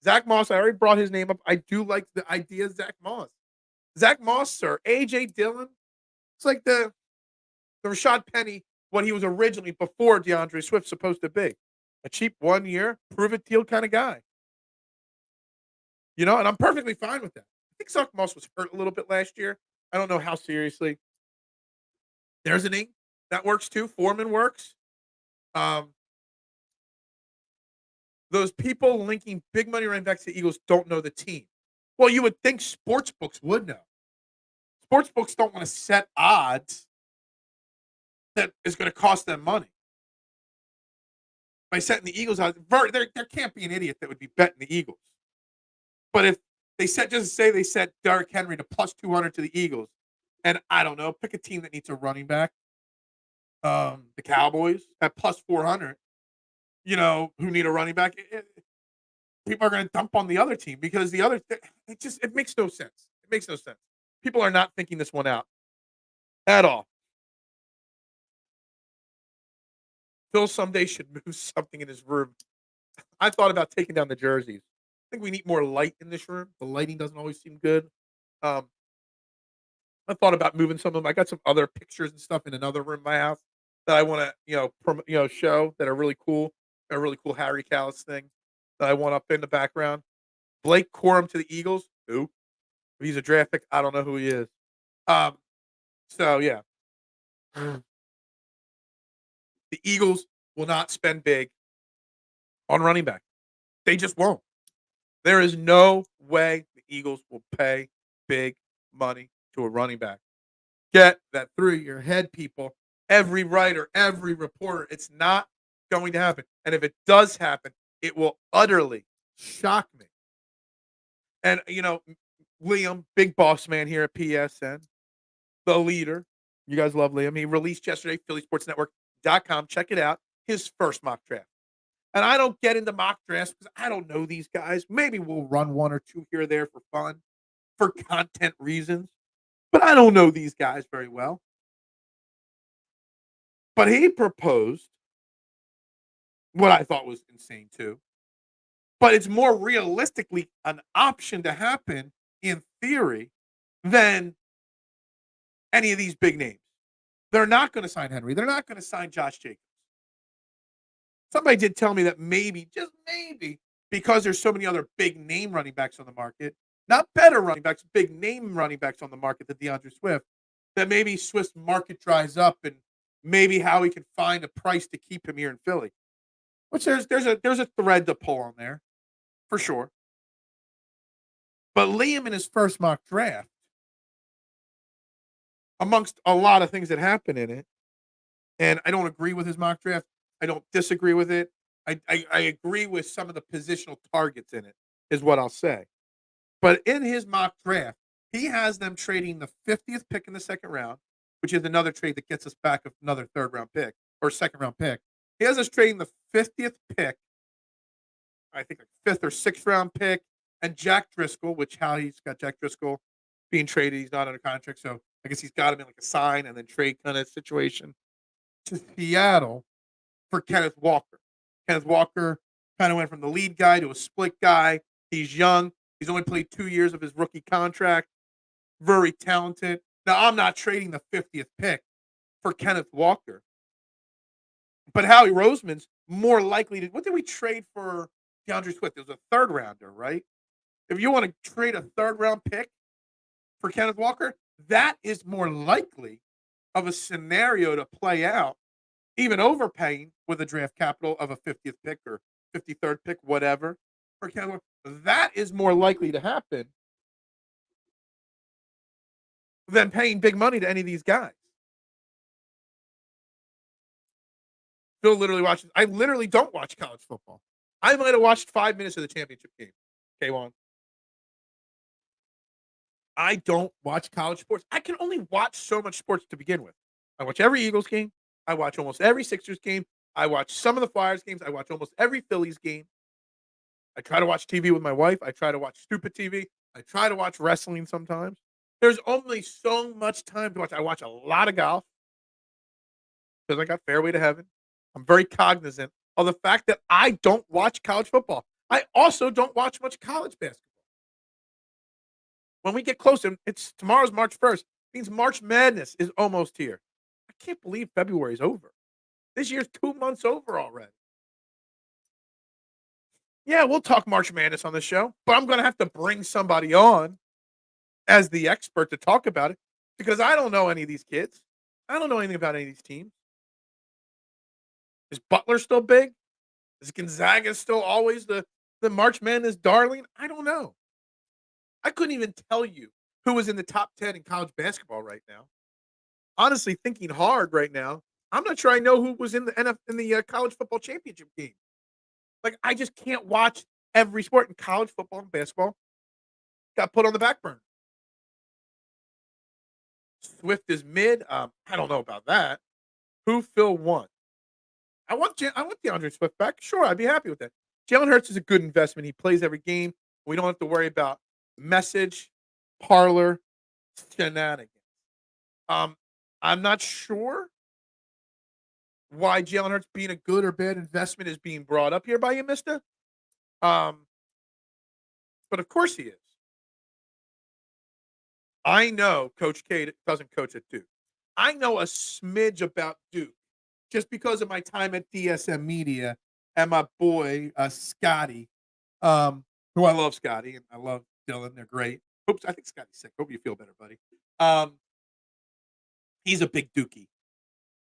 Zach Moss, I already brought his name up. I do like the idea of Zach Moss. Zach Moss, sir. A.J. Dillon. It's like the Rashad Penny, what he was originally before DeAndre Swift supposed to be. A cheap 1-year, prove-it deal kind of guy. And I'm perfectly fine with that. I think Zach Moss was hurt a little bit last year. I don't know how seriously. There's a name that works too. Foreman works. Those people linking big money running backs to the Eagles don't know the team. Well, you would think sports books would know. Sports books don't want to set odds that is going to cost them money. By setting the Eagles odds, there can't be an idiot that would be betting the Eagles. But if they set Derrick Henry to plus 200 to the Eagles, and I don't know, pick a team that needs a running back. The Cowboys at plus 400, who need a running back. People are going to dump on the other team because it makes no sense. It makes no sense. People are not thinking this one out at all. Phil someday should move something in his room. I thought about taking down the jerseys. I think we need more light in this room. The lighting doesn't always seem good. I thought about moving some of them. I got some other pictures and stuff in another room in my house that I want to, show that are really cool. A really cool Harry Callis thing that I want up in the background. Blake Corum to the Eagles. Who? If he's a draft pick, I don't know who he is. So yeah. The Eagles will not spend big on running back. They just won't. There is no way the Eagles will pay big money to a running back. Get that through your head, people. Every writer, every reporter. It's not going to happen. And if it does happen, it will utterly shock me. And, Liam, big boss man here at PSN, the leader. You guys love Liam. He released yesterday, PhillySportsNetwork.com. Check it out. His first mock draft. And I don't get into mock drafts because I don't know these guys. Maybe we'll run one or two here or there for fun, for content reasons. But I don't know these guys very well. But he proposed what I thought was insane too. But it's more realistically an option to happen in theory than any of these big names. They're not going to sign Henry. They're not going to sign Josh Jacobs. Somebody did tell me that maybe, just maybe, because there's so many other big name running backs on the market, not better running backs, big name running backs on the market than DeAndre Swift, that maybe Swift's market dries up and maybe Howie can find a price to keep him here in Philly. Which there's a thread to pull on there, for sure. But Liam in his first mock draft, amongst a lot of things that happen in it, and I don't agree with his mock draft. I don't disagree with it. I agree with some of the positional targets in it, is what I'll say. But in his mock draft, he has them trading the 50th pick in the second round, which is another trade that gets us back another third-round pick or second-round pick. He has us trading the 50th pick, I think a fifth or sixth-round pick, and Jack Driscoll, which Howie's got Jack Driscoll being traded. He's not under contract, so I guess he's got him in like a sign and then trade kind of situation to Seattle for Kenneth Walker. Kenneth Walker kind of went from the lead guy to a split guy. He's young. He's only played 2 years of his rookie contract. Very talented. Now, I'm not trading the 50th pick for Kenneth Walker. But Howie Roseman's more likely to. What did we trade for DeAndre Swift? It was a third rounder, right? If you want to trade a third round pick for Kenneth Walker, that is more likely of a scenario to play out, even overpaying with a draft capital of a 50th pick or 53rd pick, whatever, for Kenneth Walker. That is more likely to happen than paying big money to any of these guys. Phil literally watches. I literally don't watch college football. I might have watched 5 minutes of the championship game. K1. I don't watch college sports. I can only watch so much sports to begin with. I watch every Eagles game. I watch almost every Sixers game. I watch some of the Flyers games. I watch almost every Phillies game. I try to watch TV with my wife. I try to watch stupid TV. I try to watch wrestling sometimes. There's only so much time to watch. I watch a lot of golf because I got Fairway to Heaven. I'm very cognizant of the fact that I don't watch college football. I also don't watch much college basketball. When we get closer, tomorrow's March 1st. Means March Madness is almost here. I can't believe February is over. This year's 2 months over already. Yeah, we'll talk March Madness on the show, but I'm going to have to bring somebody on as the expert to talk about it because I don't know any of these kids. I don't know anything about any of these teams. Is Butler still big? Is Gonzaga still always the March Madness darling? I don't know. I couldn't even tell you who was in the top 10 in college basketball right now. Honestly, thinking hard right now, I'm not sure I know who was in the college football championship game. Like, I just can't watch every sport in college football and basketball. Got put on the back burner. Swift is mid. I don't know about that. Who Phil won? I want DeAndre Swift back. Sure, I'd be happy with that. Jalen Hurts is a good investment. He plays every game. We don't have to worry about message, parlor, shenanigans. I'm not sure why Jalen Hurts being a good or bad investment is being brought up here by you, mister. But of course he is. I know Coach K doesn't coach at Duke. I know a smidge about Duke just because of my time at DSM Media and my boy, Scotty, who I love Scotty and I love Dylan. They're great. Oops, I think Scotty's sick. Hope you feel better, buddy. He's a big Dookie,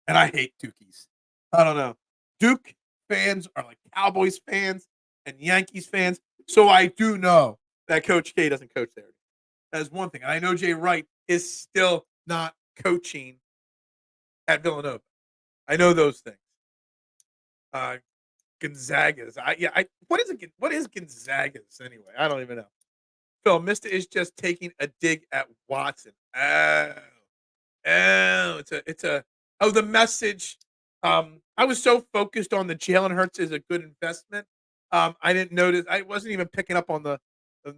and I hate Dookies. I don't know. Duke fans are like Cowboys fans and Yankees fans, so I do know that Coach K doesn't coach there. That's one thing. And I know Jay Wright is still not coaching at Villanova. I know those things. Gonzaga's. What is Gonzaga's anyway? I don't even know. Phil, Mista is just taking a dig at Watson. The message. I was so focused on the Jalen Hurts is a good investment. I didn't notice. I wasn't even picking up on the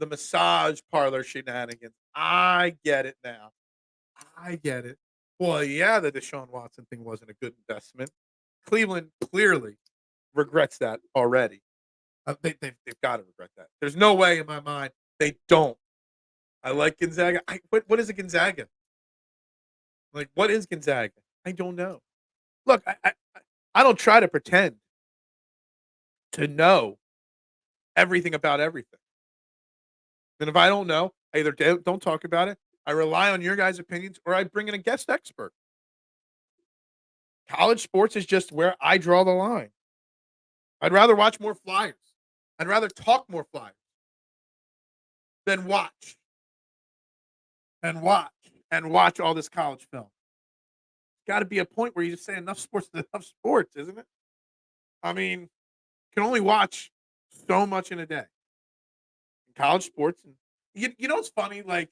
massage parlor shenanigans. I get it now. I get it. Well, yeah, the Deshaun Watson thing wasn't a good investment. Cleveland clearly regrets that already. They've got to regret that. There's no way in my mind they don't. I like Gonzaga. What is a Gonzaga? Like, what is Gonzaga? I don't know. Look, I don't try to pretend to know everything about everything. And if I don't know, I either don't talk about it, I rely on your guys' opinions, or I bring in a guest expert. College sports is just where I draw the line. I'd rather watch more Flyers. I'd rather talk more Flyers than watch all this college film. Got to be a point where you just say enough sports is enough sports, isn't it? I mean, you can only watch so much in a day. College sports. And you know what's funny? Like,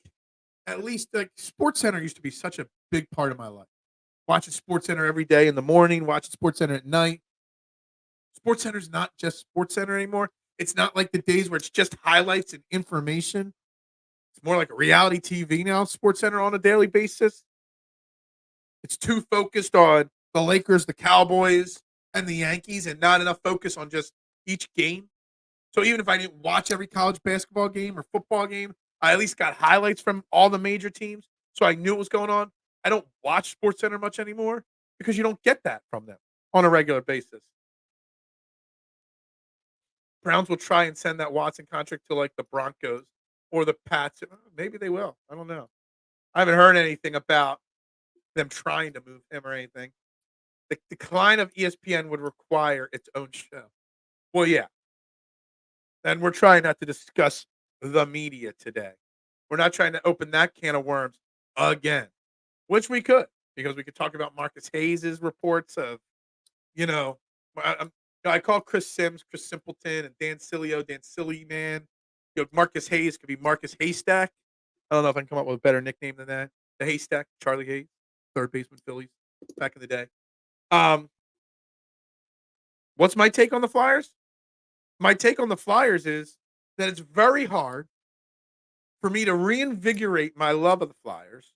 at least like Sports Center used to be such a big part of my life. Watching Sports Center every day in the morning, watching Sports Center at night. Sports Center's not just Sports Center anymore. It's not like the days where it's just highlights and information. It's more like a reality TV now, SportsCenter on a daily basis. It's too focused on the Lakers, the Cowboys, and the Yankees, and not enough focus on just each game. So even if I didn't watch every college basketball game or football game, I at least got highlights from all the major teams, so I knew what was going on. I don't watch SportsCenter much anymore because you don't get that from them on a regular basis. Browns will try and send that Watson contract to like the Broncos or the Pats. Maybe they will. I don't know. I haven't heard anything about them trying to move him or anything. The decline of ESPN would require its own show. Well, yeah. And we're trying not to discuss the media today. We're not trying to open that can of worms again, which we could, because we could talk about Marcus Hayes's reports of, you know, I call Chris Sims, Chris Simpleton, and Dan Sileo, Dan Silly Man. Marcus Hayes could be Marcus Haystack. I don't know if I can come up with a better nickname than that. The Haystack, Charlie Hayes, third baseman, Phillies, back in the day. What's my take on the Flyers? My take on the Flyers is that it's very hard for me to reinvigorate my love of the Flyers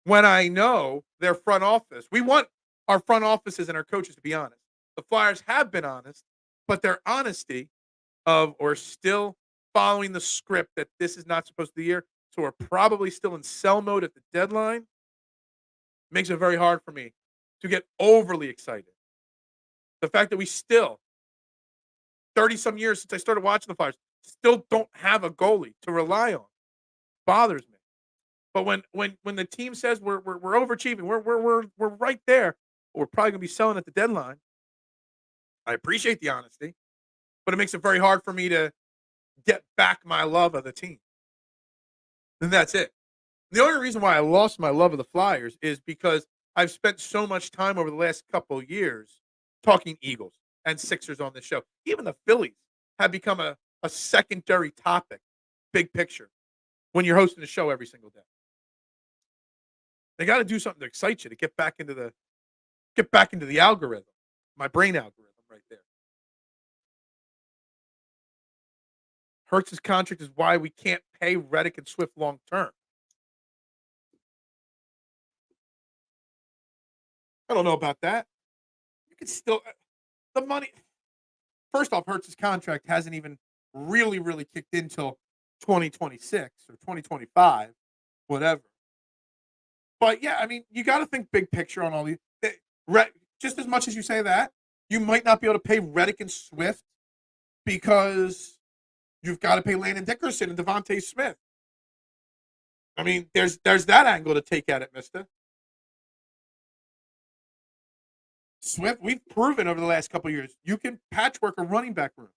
when I know their front office. We want our front offices and our coaches to be honest. The Flyers have been honest, but their honesty of or still following the script that this is not supposed to be the year, so we're probably still in sell mode at the deadline, makes it very hard for me to get overly excited. The fact that we still, 30-some years since I started watching the Flyers, still don't have a goalie to rely on bothers me. But when the team says we're overachieving, we're right there, we're probably gonna be selling at the deadline. I appreciate the honesty, but it makes it very hard for me to get back my love of the team. And that's it. The only reason why I lost my love of the Flyers is because I've spent so much time over the last couple of years talking Eagles and Sixers on this show. Even the Phillies have become a secondary topic, big picture, when you're hosting a show every single day. They got to do something to excite you to get back into the algorithm, my brain algorithm right there. Hurts' contract is why we can't pay Reddick and Swift long term. I don't know about that. You can still the money. First off, Hurts' contract hasn't even really kicked in till 2026 or 2025, whatever. But yeah, I mean, you got to think big picture on all these. Just as much as you say that, you might not be able to pay Reddick and Swift because you've got to pay Landon Dickerson and Devontae Smith. I mean, there's that angle to take at it, mister. Swift, we've proven over the last couple of years, you can patchwork a running back room.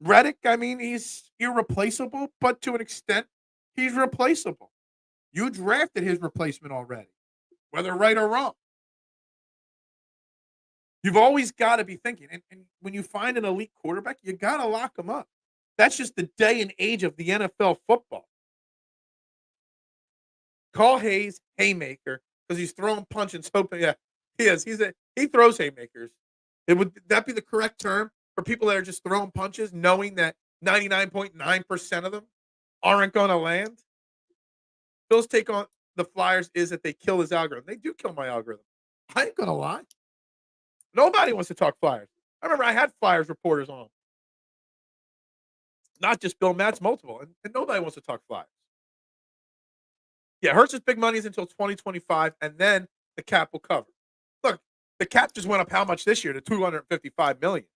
Reddick, I mean, he's irreplaceable, but to an extent, he's replaceable. You drafted his replacement already, whether right or wrong. You've always got to be thinking. And when you find an elite quarterback, you got to lock him up. That's just the day and age of the NFL football. Call Hayes haymaker because he's throwing punches, hoping. Yeah, he is. He throws haymakers. Would that be the correct term for people that are just throwing punches, knowing that 99.9% of them aren't going to land? Phil's take on the Flyers is that they kill his algorithm. They do kill my algorithm. I ain't going to lie. Nobody wants to talk Flyers. I remember I had Flyers reporters on. Not just Bill Matz, multiple. And nobody wants to talk Flyers. Yeah, Hurts' big money is until 2025, and then the cap will cover. Look, the cap just went up how much this year to $255 million.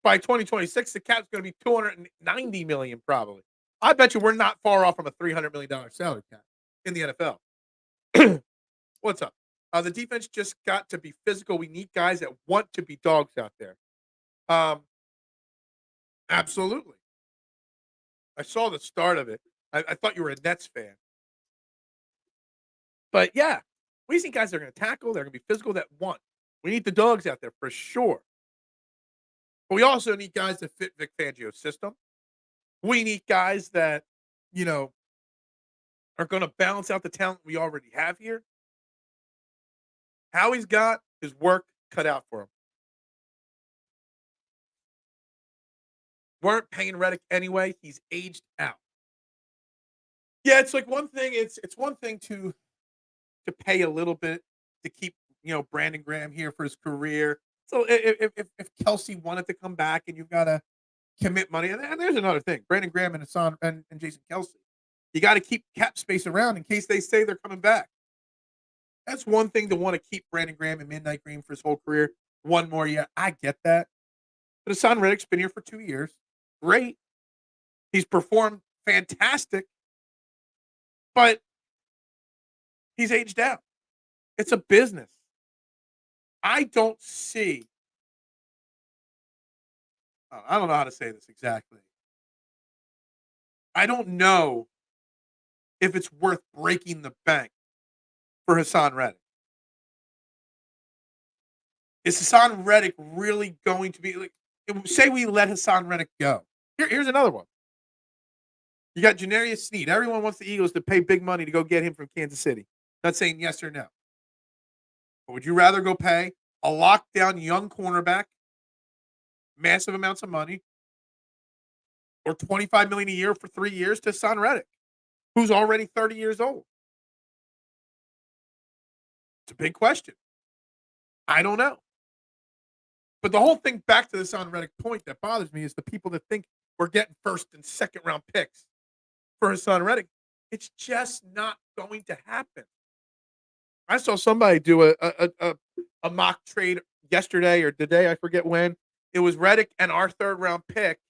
By 2026, the cap's going to be $290 million probably. I bet you we're not far off from a $300 million salary cap in the NFL. What's up? The defense just got to be physical. We need guys that want to be dogs out there. Absolutely. I saw the start of it. I thought you were a Nets fan. But yeah, we see guys that are going to tackle. They're going to be physical that want. We need the dogs out there for sure. But we also need guys that fit Vic Fangio's system. We need guys that, are going to balance out the talent we already have here. Howie's got his work cut out for him. Weren't paying Reddick anyway. He's aged out. Yeah, it's like one thing. It's one thing to pay a little bit to keep Brandon Graham here for his career. So if Kelce wanted to come back and you've got to commit money, and there's another thing: Brandon Graham and Hassan and Jason Kelce, you got to keep cap space around in case they say they're coming back. That's one thing to want to keep Brandon Graham in Midnight Green for his whole career. One more year, I get that. But Hassan Reddick's been here for 2 years. Great. He's performed fantastic, but he's aged out. It's a business. I don't see. I don't know how to say this exactly. I don't know if it's worth breaking the bank for Hassan Reddick. Is Hassan Reddick really going to be like? Say we let Hassan Reddick go. Here's another one. You got Janarius Sneed. Everyone wants the Eagles to pay big money to go get him from Kansas City. Not saying yes or no. But would you rather go pay a lockdown young cornerback massive amounts of money or $25 million a year for 3 years to Hassan Reddick, who's already 30 years old? It's a big question. I don't know. But the whole thing, back to the Hassan Reddick point, that bothers me is the people that think we're getting first and second round picks for Hassan Reddick. It's just not going to happen. I saw somebody do a mock trade yesterday or today, I forget when. It was Reddick and our third round pick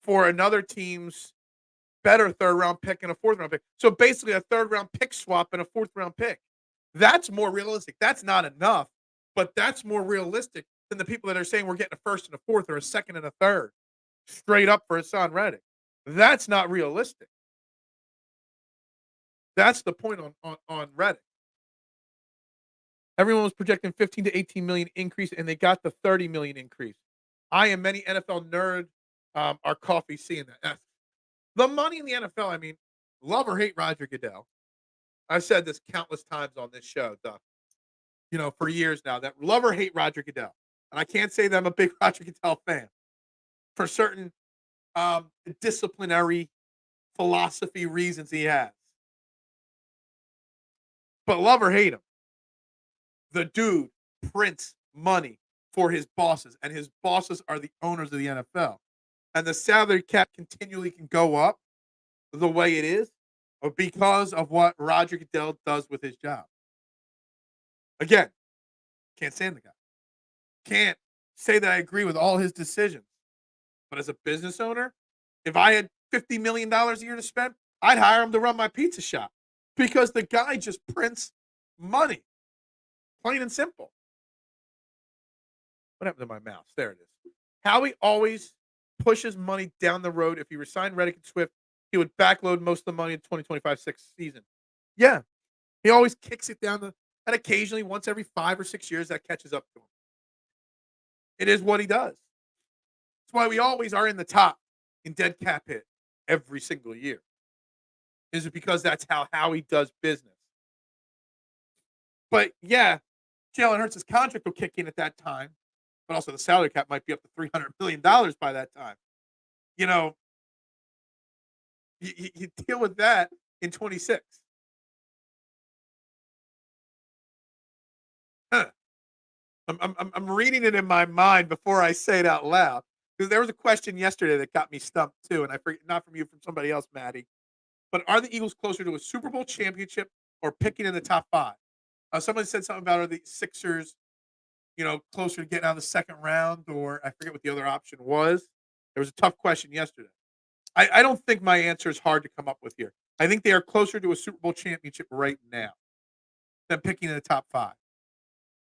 for another team's better third round pick and a fourth round pick. So basically a third round pick swap and a fourth round pick. That's more realistic. That's not enough, but that's more realistic than the people that are saying we're getting a first and a fourth or a second and a third straight up for Hassan Reddick. That's not realistic. That's the point on Reddick. Everyone was projecting 15 to 18 million increase, and they got the 30 million increase. I and many NFL nerds are coffee seeing that. The money in the NFL, I mean, love or hate Roger Goodell. I've said this countless times on this show, Duck, for years now, that love or hate Roger Goodell. And I can't say that I'm a big Roger Goodell fan for certain disciplinary philosophy reasons he has. But love or hate him, the dude prints money for his bosses, and his bosses are the owners of the NFL. And the salary cap continually can go up the way it is because of what Roger Goodell does with his job. Again, can't stand the guy. Can't say that I agree with all his decisions. But as a business owner, if I had $50 million a year to spend, I'd hire him to run my pizza shop because the guy just prints money. Plain and simple. What happened to my mouse? There it is. Howie always pushes money down the road. If he resigned Reddick and Swift, he would backload most of the money in 2025-6 season. Yeah. He always kicks it down and occasionally, once every 5 or 6 years, that catches up to him. It is what he does. That's why we always are in the top in dead cap hit every single year. Is it because that's how Howie does business? But yeah, Jalen Hurts' contract will kick in at that time, but also the salary cap might be up to $300 million by that time. You deal with that in 26. Huh. I'm reading it in my mind before I say it out loud. Because there was a question yesterday that got me stumped too, and I forget, not from you, from somebody else, Maddie. But are the Eagles closer to a Super Bowl championship or picking in the top 5? Somebody said something about, are the Sixers, closer to getting out of the second round, or I forget what the other option was. There was a tough question yesterday. I don't think my answer is hard to come up with here. I think they are closer to a Super Bowl championship right now than picking in the top 5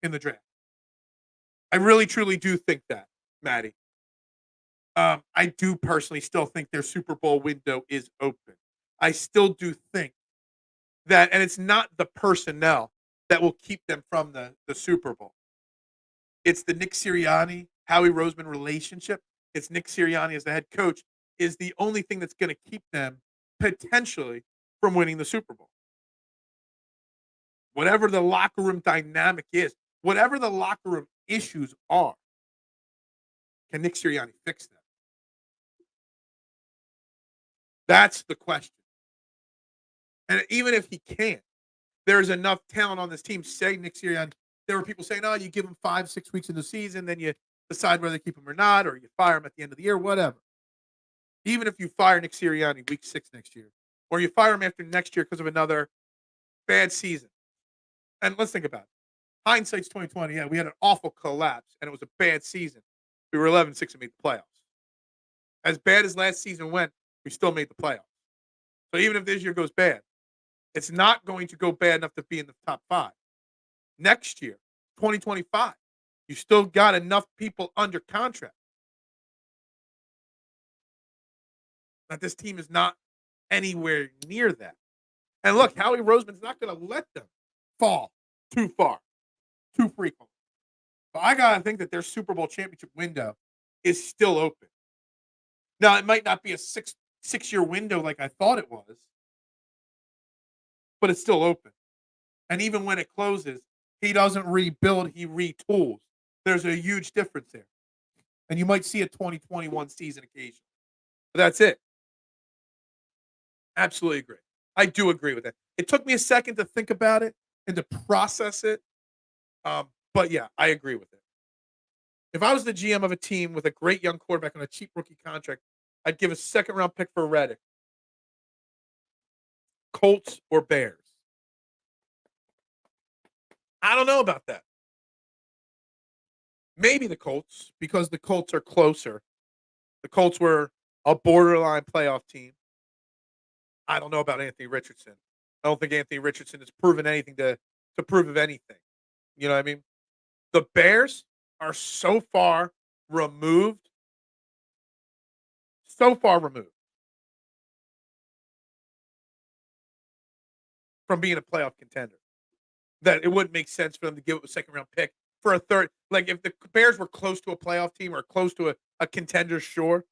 in the draft. I really, truly do think that, Maddie. I do personally still think their Super Bowl window is open. I still do think that, and it's not the personnel that will keep them from the Super Bowl. It's the Nick Sirianni, Howie Roseman relationship. It's Nick Sirianni as the head coach is the only thing that's going to keep them potentially from winning the Super Bowl. Whatever the locker room dynamic is, whatever the locker room issues are, can Nick Sirianni fix them? That's the question. And even if he can't, there's enough talent on this team. Say Nick Sirianni, there were people saying, "Oh, you give him 5-6 weeks in the season, then you decide whether to keep him or not, or you fire him at the end of the year, whatever." Even if you fire Nick Sirianni week 6 next year, or you fire him after next year because of another bad season, and let's think about it. Hindsight's 2020. Yeah, we had an awful collapse, and it was a bad season. We were 11-6 and made the playoffs. As bad as last season went, we still made the playoffs. So even if this year goes bad, it's not going to go bad enough to be in the top 5. Next year, 2025, you still got enough people under contract. That this team is not anywhere near that. And look, Howie Roseman's not going to let them fall too far, too frequently. So I got to think that their Super Bowl championship window is still open. Now, it might not be a six-year window like I thought it was, but it's still open. And even when it closes, he doesn't rebuild, he retools. There's a huge difference there. And you might see a 2021 season occasionally. But that's it. Absolutely agree. I do agree with that. It took me a second to think about it and to process it. But yeah, I agree with it. If I was the GM of a team with a great young quarterback on a cheap rookie contract, I'd give a second-round pick for Reddick. Colts or Bears? I don't know about that. Maybe the Colts, because the Colts are closer. The Colts were a borderline playoff team. I don't know about Anthony Richardson. I don't think Anthony Richardson has proven anything to prove of anything. You know what I mean? The Bears are so far removed from being a playoff contender that it wouldn't make sense for them to give it a second round pick for a third. Like if the Bears were close to a playoff team or close to a contender, sure.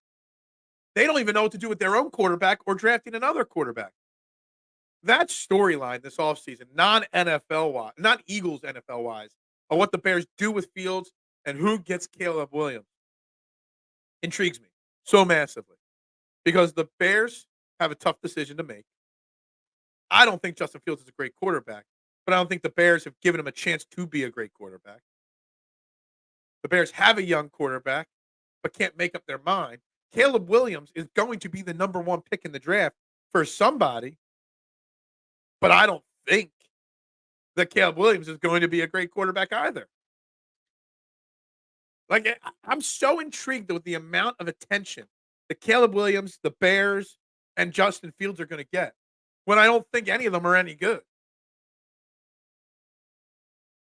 They don't even know what to do with their own quarterback or drafting another quarterback. That storyline this offseason, non-NFL wise, not Eagles NFL wise, of what the Bears do with Fields and who gets Caleb Williams intrigues me so massively because the Bears have a tough decision to make. I don't think Justin Fields is a great quarterback, but I don't think the Bears have given him a chance to be a great quarterback. The Bears have a young quarterback, but can't make up their mind. Caleb Williams is going to be the number 1 pick in the draft for somebody, but I don't think that Caleb Williams is going to be a great quarterback either. Like, I'm so intrigued with the amount of attention that Caleb Williams, the Bears, and Justin Fields are going to get when I don't think any of them are any good.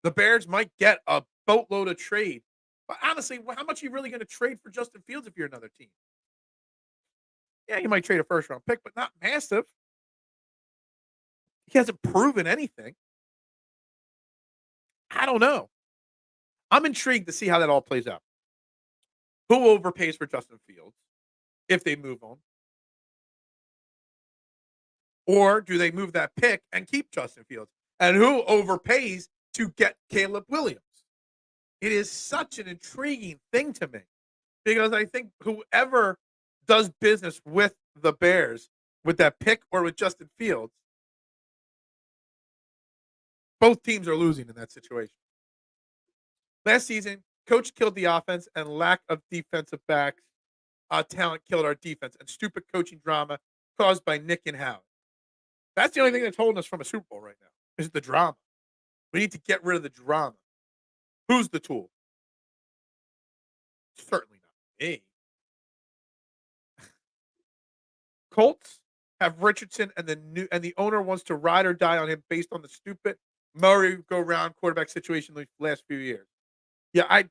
The Bears might get a boatload of trade. But honestly, how much are you really going to trade for Justin Fields if you're another team? Yeah, you might trade a first-round pick, but not massive. He hasn't proven anything. I don't know. I'm intrigued to see how that all plays out. Who overpays for Justin Fields if they move on? Or do they move that pick and keep Justin Fields? And who overpays to get Caleb Williams? It is such an intriguing thing to me because I think whoever does business with the Bears with that pick or with Justin Fields, both teams are losing in that situation. Last season, coach killed the offense and lack of defensive backs. Talent killed our defense and stupid coaching drama caused by Nick and Howie. That's the only thing that's holding us from a Super Bowl right now is the drama. We need to get rid of the drama. Who's the tool? Certainly not me. Colts have Richardson and the owner wants to ride or die on him based on the stupid merry-go-round quarterback situation the last few years. Yeah,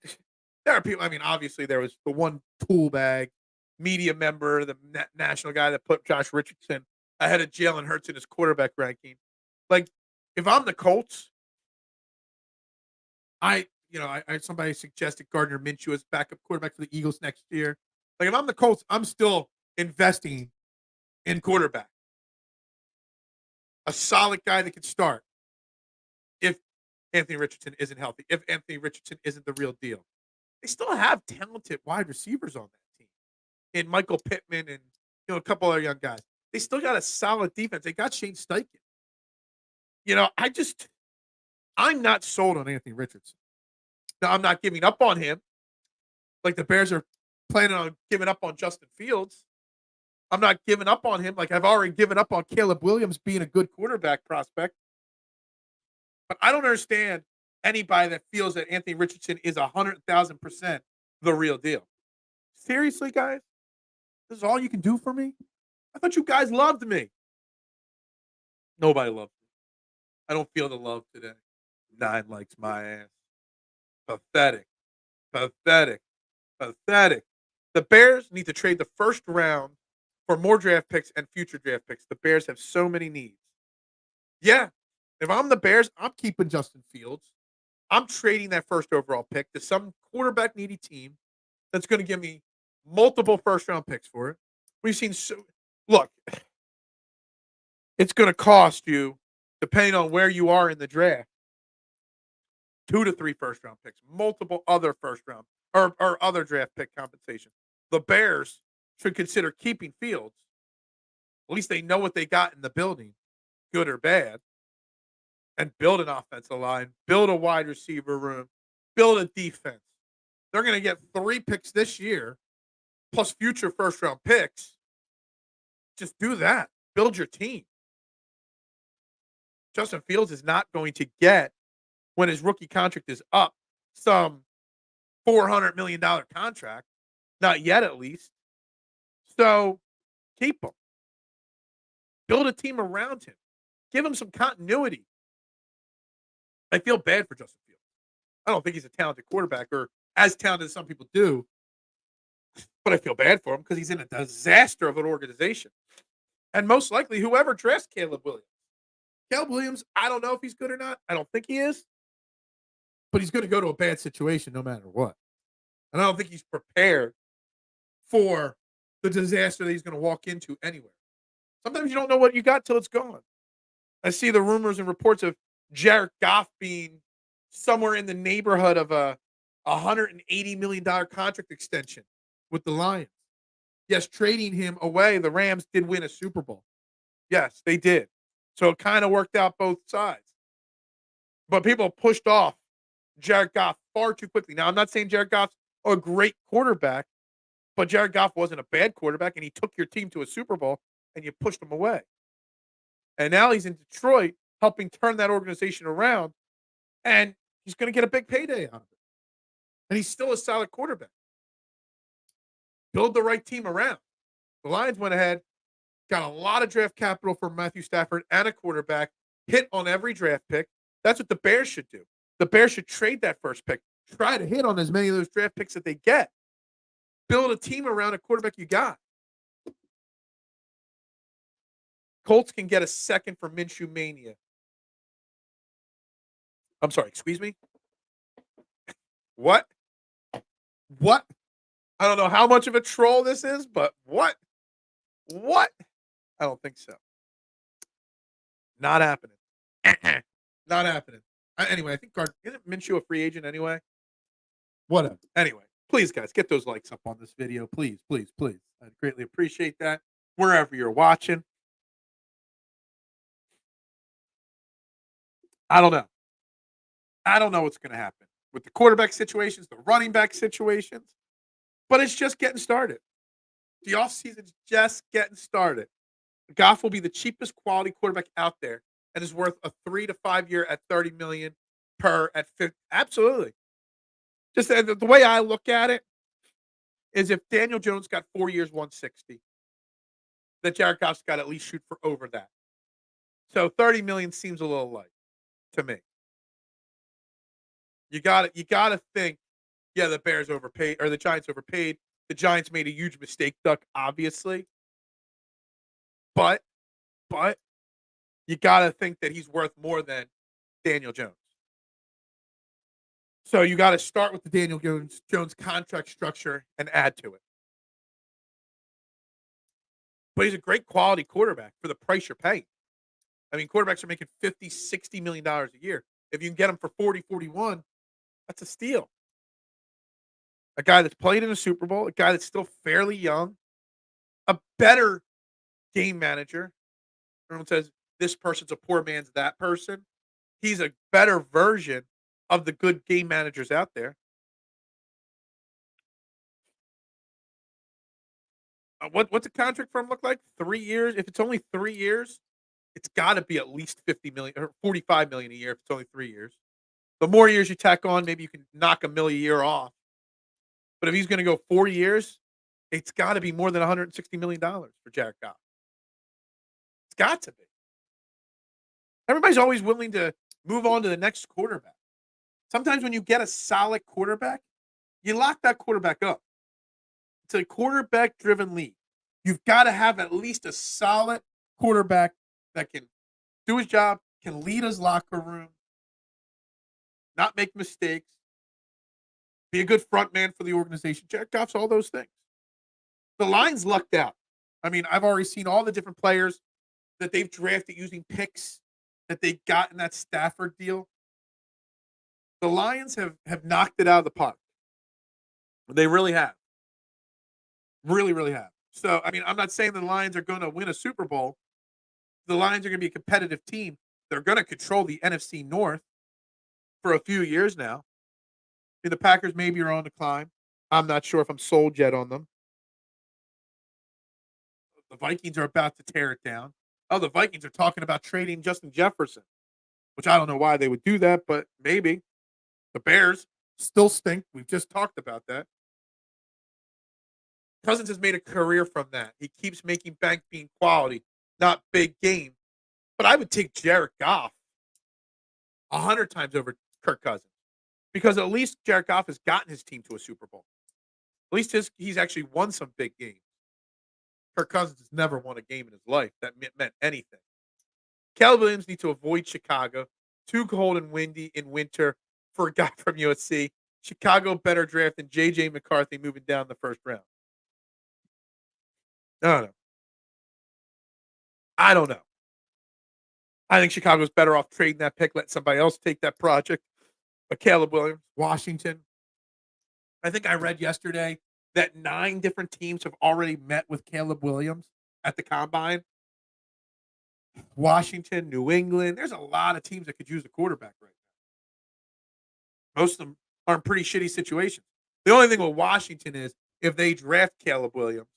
there are people. I mean, obviously there was the one tool bag media member, the national guy that put Josh Richardson ahead of Jalen Hurts in his quarterback ranking. Like, if I'm the Colts, somebody suggested Gardner Minshew as backup quarterback for the Eagles next year. Like, if I'm the Colts, I'm still investing in quarterback. A solid guy that can start if Anthony Richardson isn't healthy, if Anthony Richardson isn't the real deal. They still have talented wide receivers on that team. And Michael Pittman and a couple other young guys. They still got a solid defense. They got Shane Steichen. I'm not sold on Anthony Richardson. Now, I'm not giving up on him like the Bears are planning on giving up on Justin Fields. I'm not giving up on him like I've already given up on Caleb Williams being a good quarterback prospect. But I don't understand anybody that feels that Anthony Richardson is 100,000% the real deal. Seriously, guys? This is all you can do for me? I thought you guys loved me. Nobody loved me. I don't feel the love today. 9 likes my ass. Pathetic. Pathetic. Pathetic. The Bears need to trade the first round for more draft picks and future draft picks. The Bears have so many needs. Yeah. If I'm the Bears, I'm keeping Justin Fields. I'm trading that first overall pick to some quarterback needy team that's going to give me multiple first round picks for it. We've seen look, it's going to cost you, depending on where you are in the draft, 2 to 3 first round picks, multiple other first round or other draft pick compensation. The Bears should consider keeping Fields. At least they know what they got in the building, good or bad, and build an offensive line, build a wide receiver room, build a defense. They're going to get 3 picks this year, plus future first round picks. Just do that. Build your team. Justin Fields is not going to get, when his rookie contract is up, some $400 million contract. Not yet, at least. So keep him. Build a team around him. Give him some continuity. I feel bad for Justin Fields. I don't think he's a talented quarterback or as talented as some people do. But I feel bad for him because he's in a disaster of an organization. And most likely, whoever dressed Caleb Williams. Caleb Williams, I don't know if he's good or not. I don't think he is. But he's going to go to a bad situation no matter what. And I don't think he's prepared for the disaster that he's going to walk into anywhere. Sometimes you don't know what you got till it's gone. I see the rumors and reports of Jared Goff being somewhere in the neighborhood of a $180 million contract extension with the Lions. Yes, trading him away, the Rams did win a Super Bowl. Yes, they did. So it kind of worked out both sides. But people pushed off Jared Goff far too quickly. Now, I'm not saying Jared Goff's a great quarterback, but Jared Goff wasn't a bad quarterback, and he took your team to a Super Bowl, and you pushed him away. And now he's in Detroit helping turn that organization around, and he's going to get a big payday out of it. And he's still a solid quarterback. Build the right team around. The Lions went ahead, got a lot of draft capital for Matthew Stafford and a quarterback, hit on every draft pick. That's what the Bears should do. The Bears should trade that first pick. Try to hit on as many of those draft picks that they get. Build a team around a quarterback you got. Colts can get a second for Minshew Mania. I'm sorry, excuse me? What? What? I don't know how much of a troll this is, but what? What? I don't think so. Not happening. Not happening. Anyway, I think isn't Minshew a free agent anyway? Whatever. Anyway, please, guys, get those likes up on this video. Please, please, please. I'd greatly appreciate that. Wherever you're watching. I don't know. I don't know what's going to happen with the quarterback situations, the running back situations, but it's just getting started. The offseason's just getting started. Goff will be the cheapest quality quarterback out there and is worth a 3 to 5 year at $30 million per at 50. Absolutely. Just the way I look at it is if Daniel Jones got 4 years, 160, that Jared Goff's got to at least shoot for over that. So 30 million seems a little light to me. You got to think, yeah, the Bears overpaid or the Giants overpaid. The Giants made a huge mistake, Duck, obviously. But you got to think that he's worth more than Daniel Jones. So you got to start with the Daniel Jones contract structure and add to it. But he's a great quality quarterback for the price you're paying. I mean, quarterbacks are making $50, $60 million a year. If you can get him for 40, 41, that's a steal. A guy that's played in a Super Bowl, a guy that's still fairly young, a better game manager. Everyone says, this person's a poor man's that person. He's a better version of the good game managers out there. What's a contract for him look like? 3 years? If it's only 3 years, it's gotta be at least 50 million or 45 million a year if it's only 3 years. The more years you tack on, maybe you can knock a million a year off. But if he's gonna go 4 years, it's gotta be more than $160 million for Jared Goff. It's got to be. Everybody's always willing to move on to the next quarterback. Sometimes when you get a solid quarterback, you lock that quarterback up. It's a quarterback-driven league. You've got to have at least a solid quarterback that can do his job, can lead his locker room, not make mistakes, be a good front man for the organization. Jared Goff's all those things. The Lions lucked out. I mean, I've already seen all the different players that they've drafted using picks that they got in that Stafford deal. The Lions have knocked it out of the park. They really have. Really, really have. So, I mean, I'm not saying the Lions are going to win a Super Bowl. The Lions are going to be a competitive team. They're going to control the NFC North for a few years now. I mean, the Packers maybe are on the climb. I'm not sure if I'm sold yet on them. The Vikings are about to tear it down. Oh, the Vikings are talking about trading Justin Jefferson, which I don't know why they would do that, but maybe. The Bears still stink. We've just talked about that. Cousins has made a career from that. He keeps making bank being quality, not big game. But I would take Jared Goff 100 times over Kirk Cousins because at least Jared Goff has gotten his team to a Super Bowl. At least he's actually won some big games. Kirk Cousins has never won a game in his life that meant anything. Caleb Williams needs to avoid Chicago. Too cold and windy in winter for a guy from USC. Chicago better draft than J.J. McCarthy moving down the first round. No. I don't know. I think Chicago's better off trading that pick, let somebody else take that project. But Caleb Williams, Washington. I think I read yesterday that 9 different teams have already met with Caleb Williams at the Combine. Washington, New England. There's a lot of teams that could use a quarterback right now. Most of them are in pretty shitty situations. The only thing with Washington is if they draft Caleb Williams,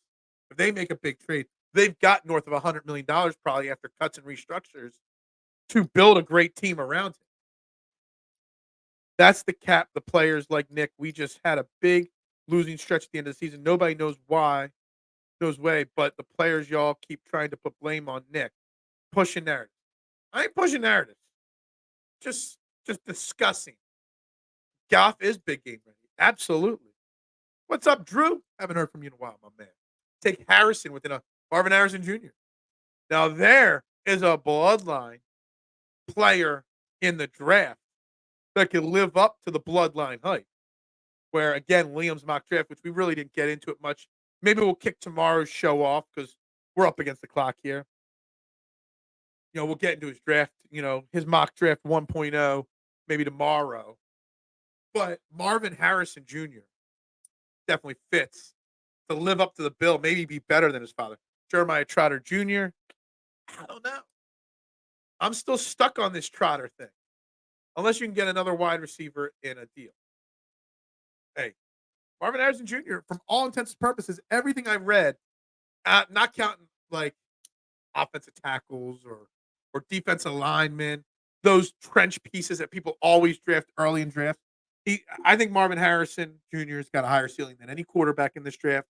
if they make a big trade, they've got north of $100 million probably after cuts and restructures to build a great team around him. That's the cap. The players like Nick, we just had a big losing stretch at the end of the season. Nobody knows why, but the players y'all keep trying to put blame on Nick. Pushing narratives. I ain't pushing narratives. Just discussing. Goff is big game ready. Absolutely. What's up, Drew? Haven't heard from you in a while, my man. Take Harrison within a Marvin Harrison Jr. Now there is a bloodline player in the draft that can live up to the bloodline hype. Where again, Liam's mock draft, which we really didn't get into it much. Maybe we'll kick tomorrow's show off because we're up against the clock here. You know, we'll get into his draft, his mock draft 1.0 maybe tomorrow. But Marvin Harrison Jr. definitely fits to live up to the bill, maybe be better than his father. Jeremiah Trotter Jr., I don't know. I'm still stuck on this Trotter thing. Unless you can get another wide receiver in a deal. Hey, Marvin Harrison Jr., from all intents and purposes, everything I've read, not counting like offensive tackles or defensive linemen, those trench pieces that people always draft early in draft. I think Marvin Harrison Jr. has got a higher ceiling than any quarterback in this draft,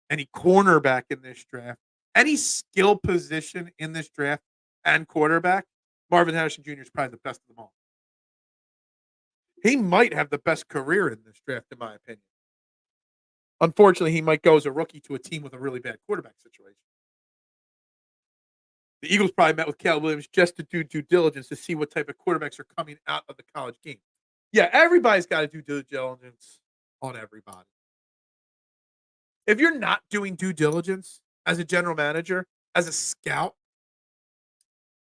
any cornerback in this draft, any skill position in this draft and quarterback. Marvin Harrison Jr. is probably the best of them all. He might have the best career in this draft, in my opinion. Unfortunately, he might go as a rookie to a team with a really bad quarterback situation. The Eagles probably met with Caleb Williams just to do due diligence to see what type of quarterbacks are coming out of the college game. Yeah, everybody's got to do due diligence on everybody. If you're not doing due diligence as a general manager, as a scout,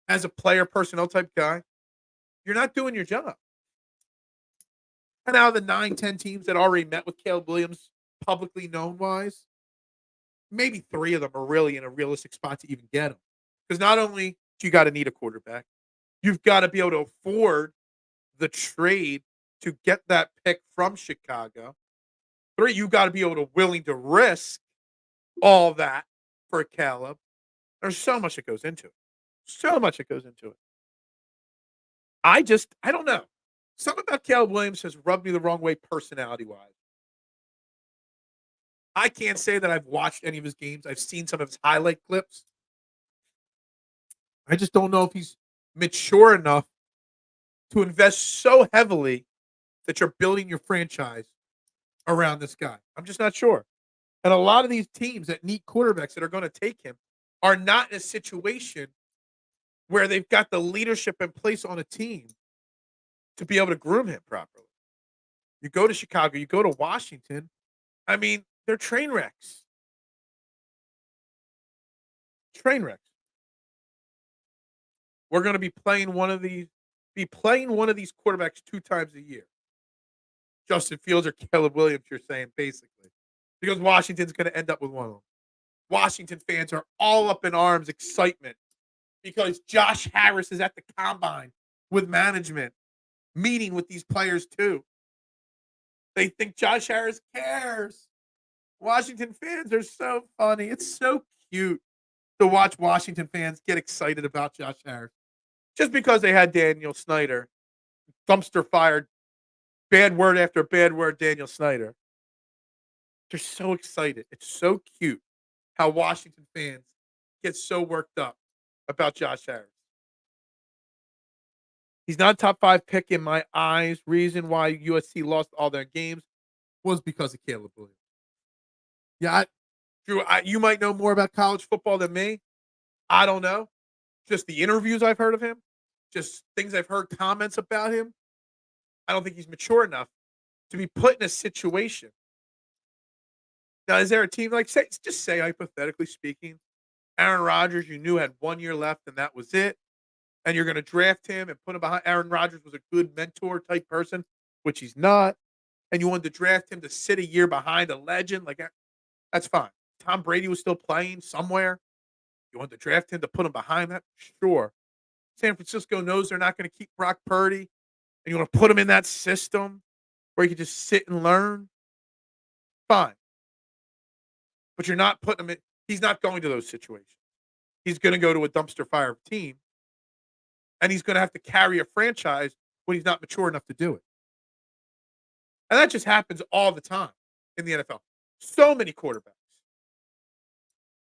as a player personnel type guy, you're not doing your job. And out of the 9-10 teams that already met with Caleb Williams, publicly known-wise, maybe 3 of them are really in a realistic spot to even get him. Because not only you got to need a quarterback. You've got to be able to afford the trade to get that pick from Chicago. 3, you got to be able to willing to risk all that for Caleb. There's so much that goes into it. So much that goes into it. I don't know. Something about Caleb Williams has rubbed me the wrong way personality-wise. I can't say that I've watched any of his games. I've seen some of his highlight clips. I just don't know if he's mature enough to invest so heavily that you're building your franchise around this guy. I'm just not sure. And a lot of these teams that need quarterbacks that are going to take him are not in a situation where they've got the leadership in place on a team to be able to groom him properly. You go to Chicago, you go to Washington. I mean, they're train wrecks. Train wrecks. We're going to be playing one of these quarterbacks 2 times a year. Justin Fields or Caleb Williams, you're saying, basically. Because Washington's going to end up with one of them. Washington fans are all up in arms, excitement, because Josh Harris is at the combine with management, meeting with these players too. They think Josh Harris cares. Washington fans are so funny. It's so cute to watch Washington fans get excited about Josh Harris. Just because they had Daniel Snyder, dumpster fired, bad word after bad word, Daniel Snyder. They're so excited. It's so cute how Washington fans get so worked up about Josh Harris. He's not a top 5 pick in my eyes. Reason why USC lost all their games was because of Caleb Williams. Yeah, Drew, you might know more about college football than me. I don't know. Just the interviews I've heard of him, just things I've heard, comments about him. I don't think he's mature enough to be put in a situation. Now, is there a team like, just say hypothetically speaking, Aaron Rodgers, you knew had 1 year left and that was it, and you're going to draft him and put him behind. Aaron Rodgers was a good mentor type person, which he's not, and you wanted to draft him to sit a year behind a legend like that. That's fine. Tom Brady was still playing somewhere. You want to draft him to put him behind that? Sure. San Francisco knows they're not going to keep Brock Purdy, and you want to put him in that system where he can just sit and learn? Fine. But you're not putting him in. He's not going to those situations. He's going to go to a dumpster fire team, and he's going to have to carry a franchise when he's not mature enough to do it. And that just happens all the time in the NFL. So many quarterbacks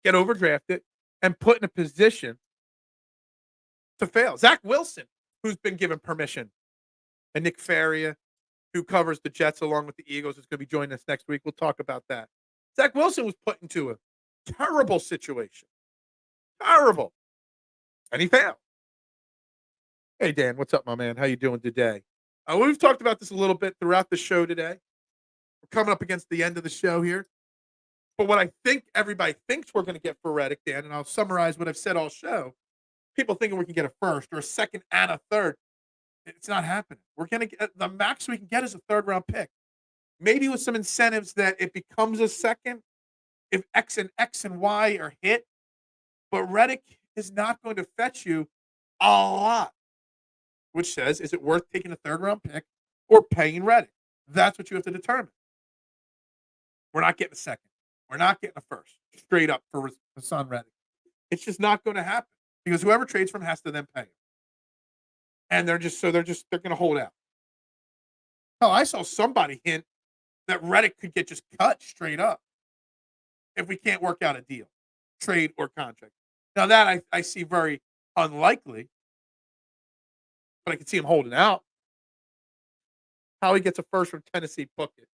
get overdrafted and put in a position to fail. Zach Wilson, who's been given permission, and Nick Faria, who covers the Jets along with the Eagles, is going to be joining us next week. We'll talk about that. Zach Wilson was put into a terrible situation. Terrible. And he failed. Hey, Dan, what's up, my man? How you doing today? We've talked about this a little bit throughout the show today. We're coming up against the end of the show here. But what I think everybody thinks we're going to get for Reddick, Dan, and I'll summarize what I've said all show, people thinking we can get a first or a second and a third. It's not happening. We're going to get the max we can get is a 3rd-round pick. Maybe with some incentives that it becomes a second if X and Y are hit. But Reddick is not going to fetch you a lot, which says, is it worth taking a 3rd-round pick or paying Reddick? That's what you have to determine. We're not getting a second. We're not getting a first straight up for Hassan Reddick. It's just not going to happen because whoever trades for him has to then pay him. And they're going to hold out. Hell, I saw somebody hint that Reddick could get just cut straight up if we can't work out a deal, trade or contract. Now that I see very unlikely, but I can see him holding out. Howie gets a first from Tennessee, book it.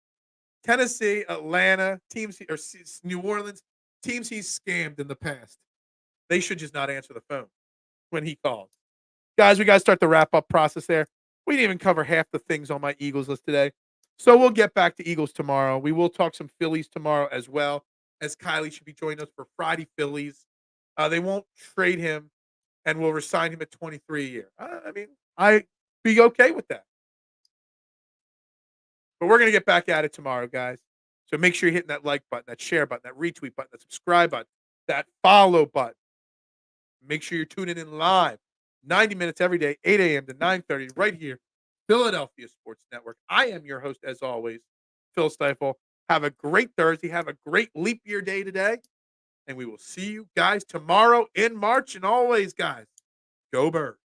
Tennessee, Atlanta, teams, or New Orleans, teams he's scammed in the past. They should just not answer the phone when he calls. Guys, we got to start the wrap-up process there. We didn't even cover half the things on my Eagles list today. So we'll get back to Eagles tomorrow. We will talk some Phillies tomorrow as well, as Kylie should be joining us for Friday Phillies. They won't trade him, and we'll resign him at 23 a year. I'd be okay with that. But we're going to get back at it tomorrow, guys. So make sure you're hitting that like button, that share button, that retweet button, that subscribe button, that follow button. Make sure you're tuning in live, 90 minutes every day, 8 a.m. to 9:30, right here, Philadelphia Sports Network. I am your host, as always, Phil Stiefel. Have a great Thursday. Have a great leap year day today. And we will see you guys tomorrow in March. And always, guys, go Birds.